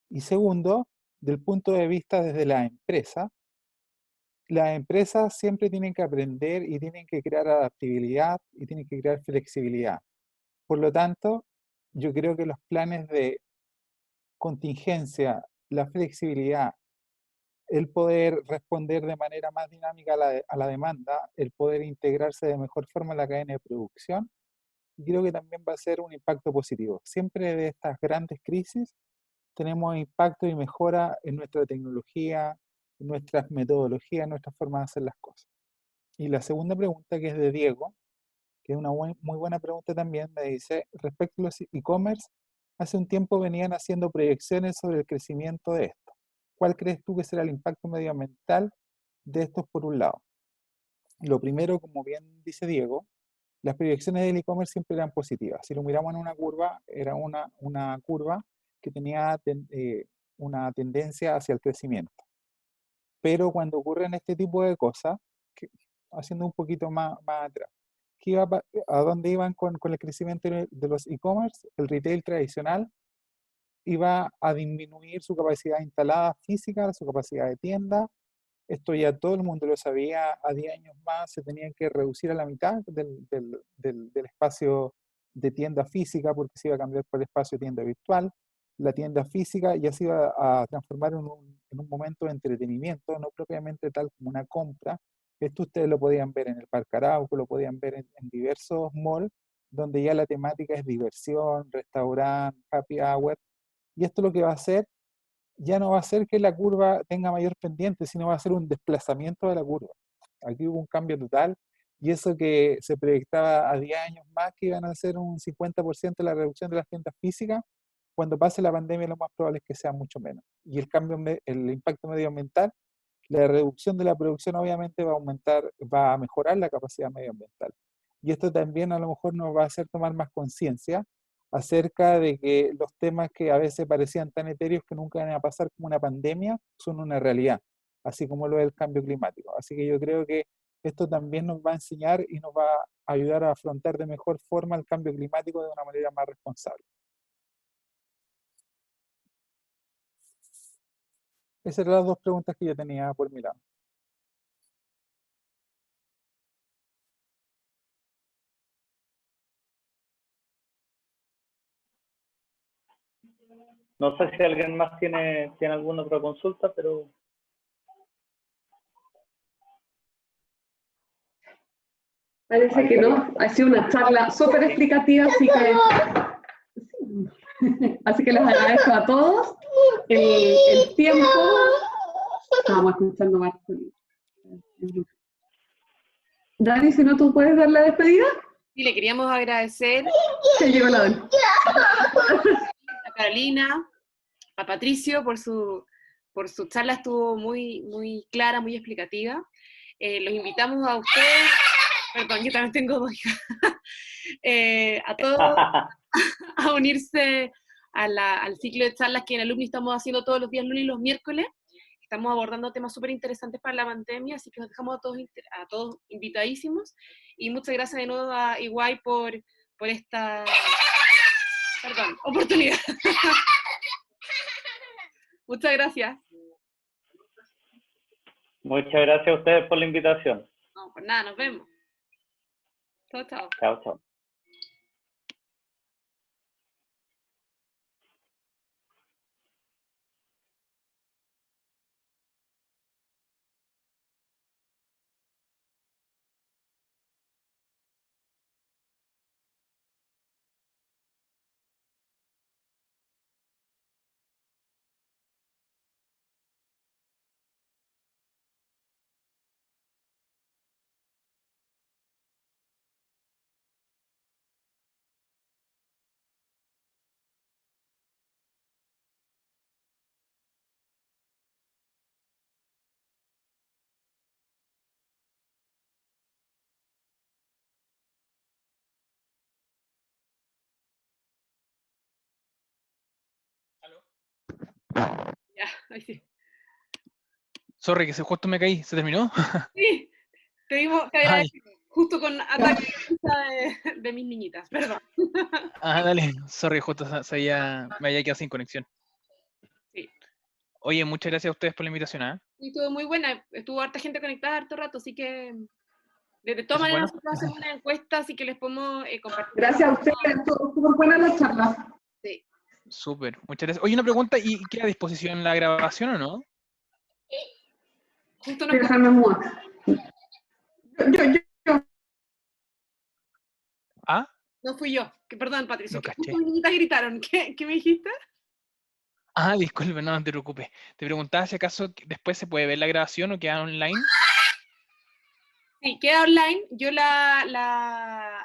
Y segundo, del punto de vista desde la empresa, las empresas siempre tienen que aprender y tienen que crear adaptabilidad y tienen que crear flexibilidad. Por lo tanto, yo creo que los planes de contingencia, la flexibilidad, el poder responder de manera más dinámica a la demanda, el poder integrarse de mejor forma en la cadena de producción, y creo que también va a ser un impacto positivo. Siempre de estas grandes crisis tenemos impacto y mejora en nuestra tecnología, en nuestras metodologías, en nuestra forma de hacer las cosas. Y la segunda pregunta, que es de Diego, que es una muy buena pregunta también, me dice, respecto a los e-commerce, hace un tiempo venían haciendo proyecciones sobre el crecimiento de esto. ¿Cuál crees tú que será el impacto medioambiental de estos por un lado? Lo primero, como bien dice Diego, las proyecciones del e-commerce siempre eran positivas. Si lo miramos en una curva, era una curva que tenía una tendencia hacia el crecimiento. Pero cuando ocurren este tipo de cosas, haciendo un poquito más atrás, ¿a dónde iban con el crecimiento de los e-commerce? El retail tradicional iba a disminuir su capacidad instalada física, su capacidad de tienda. Esto ya todo el mundo lo sabía. A 10 años más se tenían que reducir a la mitad del espacio de tienda física porque se iba a cambiar por el espacio de tienda virtual. La tienda física ya se iba a transformar en un momento de entretenimiento, no propiamente tal como una compra. Esto ustedes lo podían ver en el Parque Arauco, lo podían ver en diversos malls, donde ya la temática es diversión, restaurante, happy hour. Y esto lo que va a hacer, ya no va a ser que la curva tenga mayor pendiente, sino va a ser un desplazamiento de la curva. Aquí hubo un cambio total, y eso que se proyectaba a 10 años más que iban a ser un 50% de la reducción de las tiendas físicas, cuando pase la pandemia lo más probable es que sea mucho menos. Y el impacto medioambiental, la reducción de la producción obviamente va a mejorar la capacidad medioambiental. Y esto también a lo mejor nos va a hacer tomar más conciencia acerca de que los temas que a veces parecían tan etéreos que nunca van a pasar como una pandemia, son una realidad, así como lo del cambio climático. Así que yo creo que esto también nos va a enseñar y nos va a ayudar a afrontar de mejor forma el cambio climático de una manera más responsable. Esas eran las dos preguntas que yo tenía por mi lado. No sé si alguien más tiene alguna otra consulta, pero... Parece que no. Ha sido una charla súper explicativa, así que les agradezco a todos el tiempo Estábamos escuchando más. Dani, si no, ¿tú puedes dar la despedida? Sí, le queríamos agradecer Que llegó la Dani. a Carolina, a Patricio por su charla, estuvo muy, muy clara, muy explicativa. Los invitamos a ustedes, perdón, yo también tengo 2 hijas, a todos a unirse al ciclo de charlas que en Alumni estamos haciendo todos los días, lunes y los miércoles. Estamos abordando temas súper interesantes para la pandemia, así que los dejamos a todos invitadísimos. Y muchas gracias de nuevo a Iguay por esta oportunidad. Muchas gracias. Muchas gracias a ustedes por la invitación. No, pues nada, nos vemos. Chao, chao. Chao, chao. Ya, ahí sí. Sorry, que justo me caí. ¿Se terminó? Sí, te dimos que Ay. justo con ataque de mis niñitas, perdón. Dale. Sorry, justo me había quedado sin conexión. Sí. Oye, muchas gracias a ustedes por la invitación, ¿ah? Y estuvo muy buena, estuvo harta gente conectada harto rato, así que de todas Eso maneras bueno. nosotros hacemos una encuesta, así que les podemos compartir. Gracias a ustedes, estuvo súper buena la charla. Sí. Súper, muchas gracias. Oye, una pregunta, ¿y queda a disposición la grabación o no? Justo Voy a dejarme muda. Yo. ¿Ah? No fui yo, perdón, Patricio, No que caché. justo mis niñitas gritaron. ¿Qué me dijiste? Disculpe, no te preocupes. Te preguntaba si acaso después se puede ver la grabación o queda online. Sí, queda online. Yo la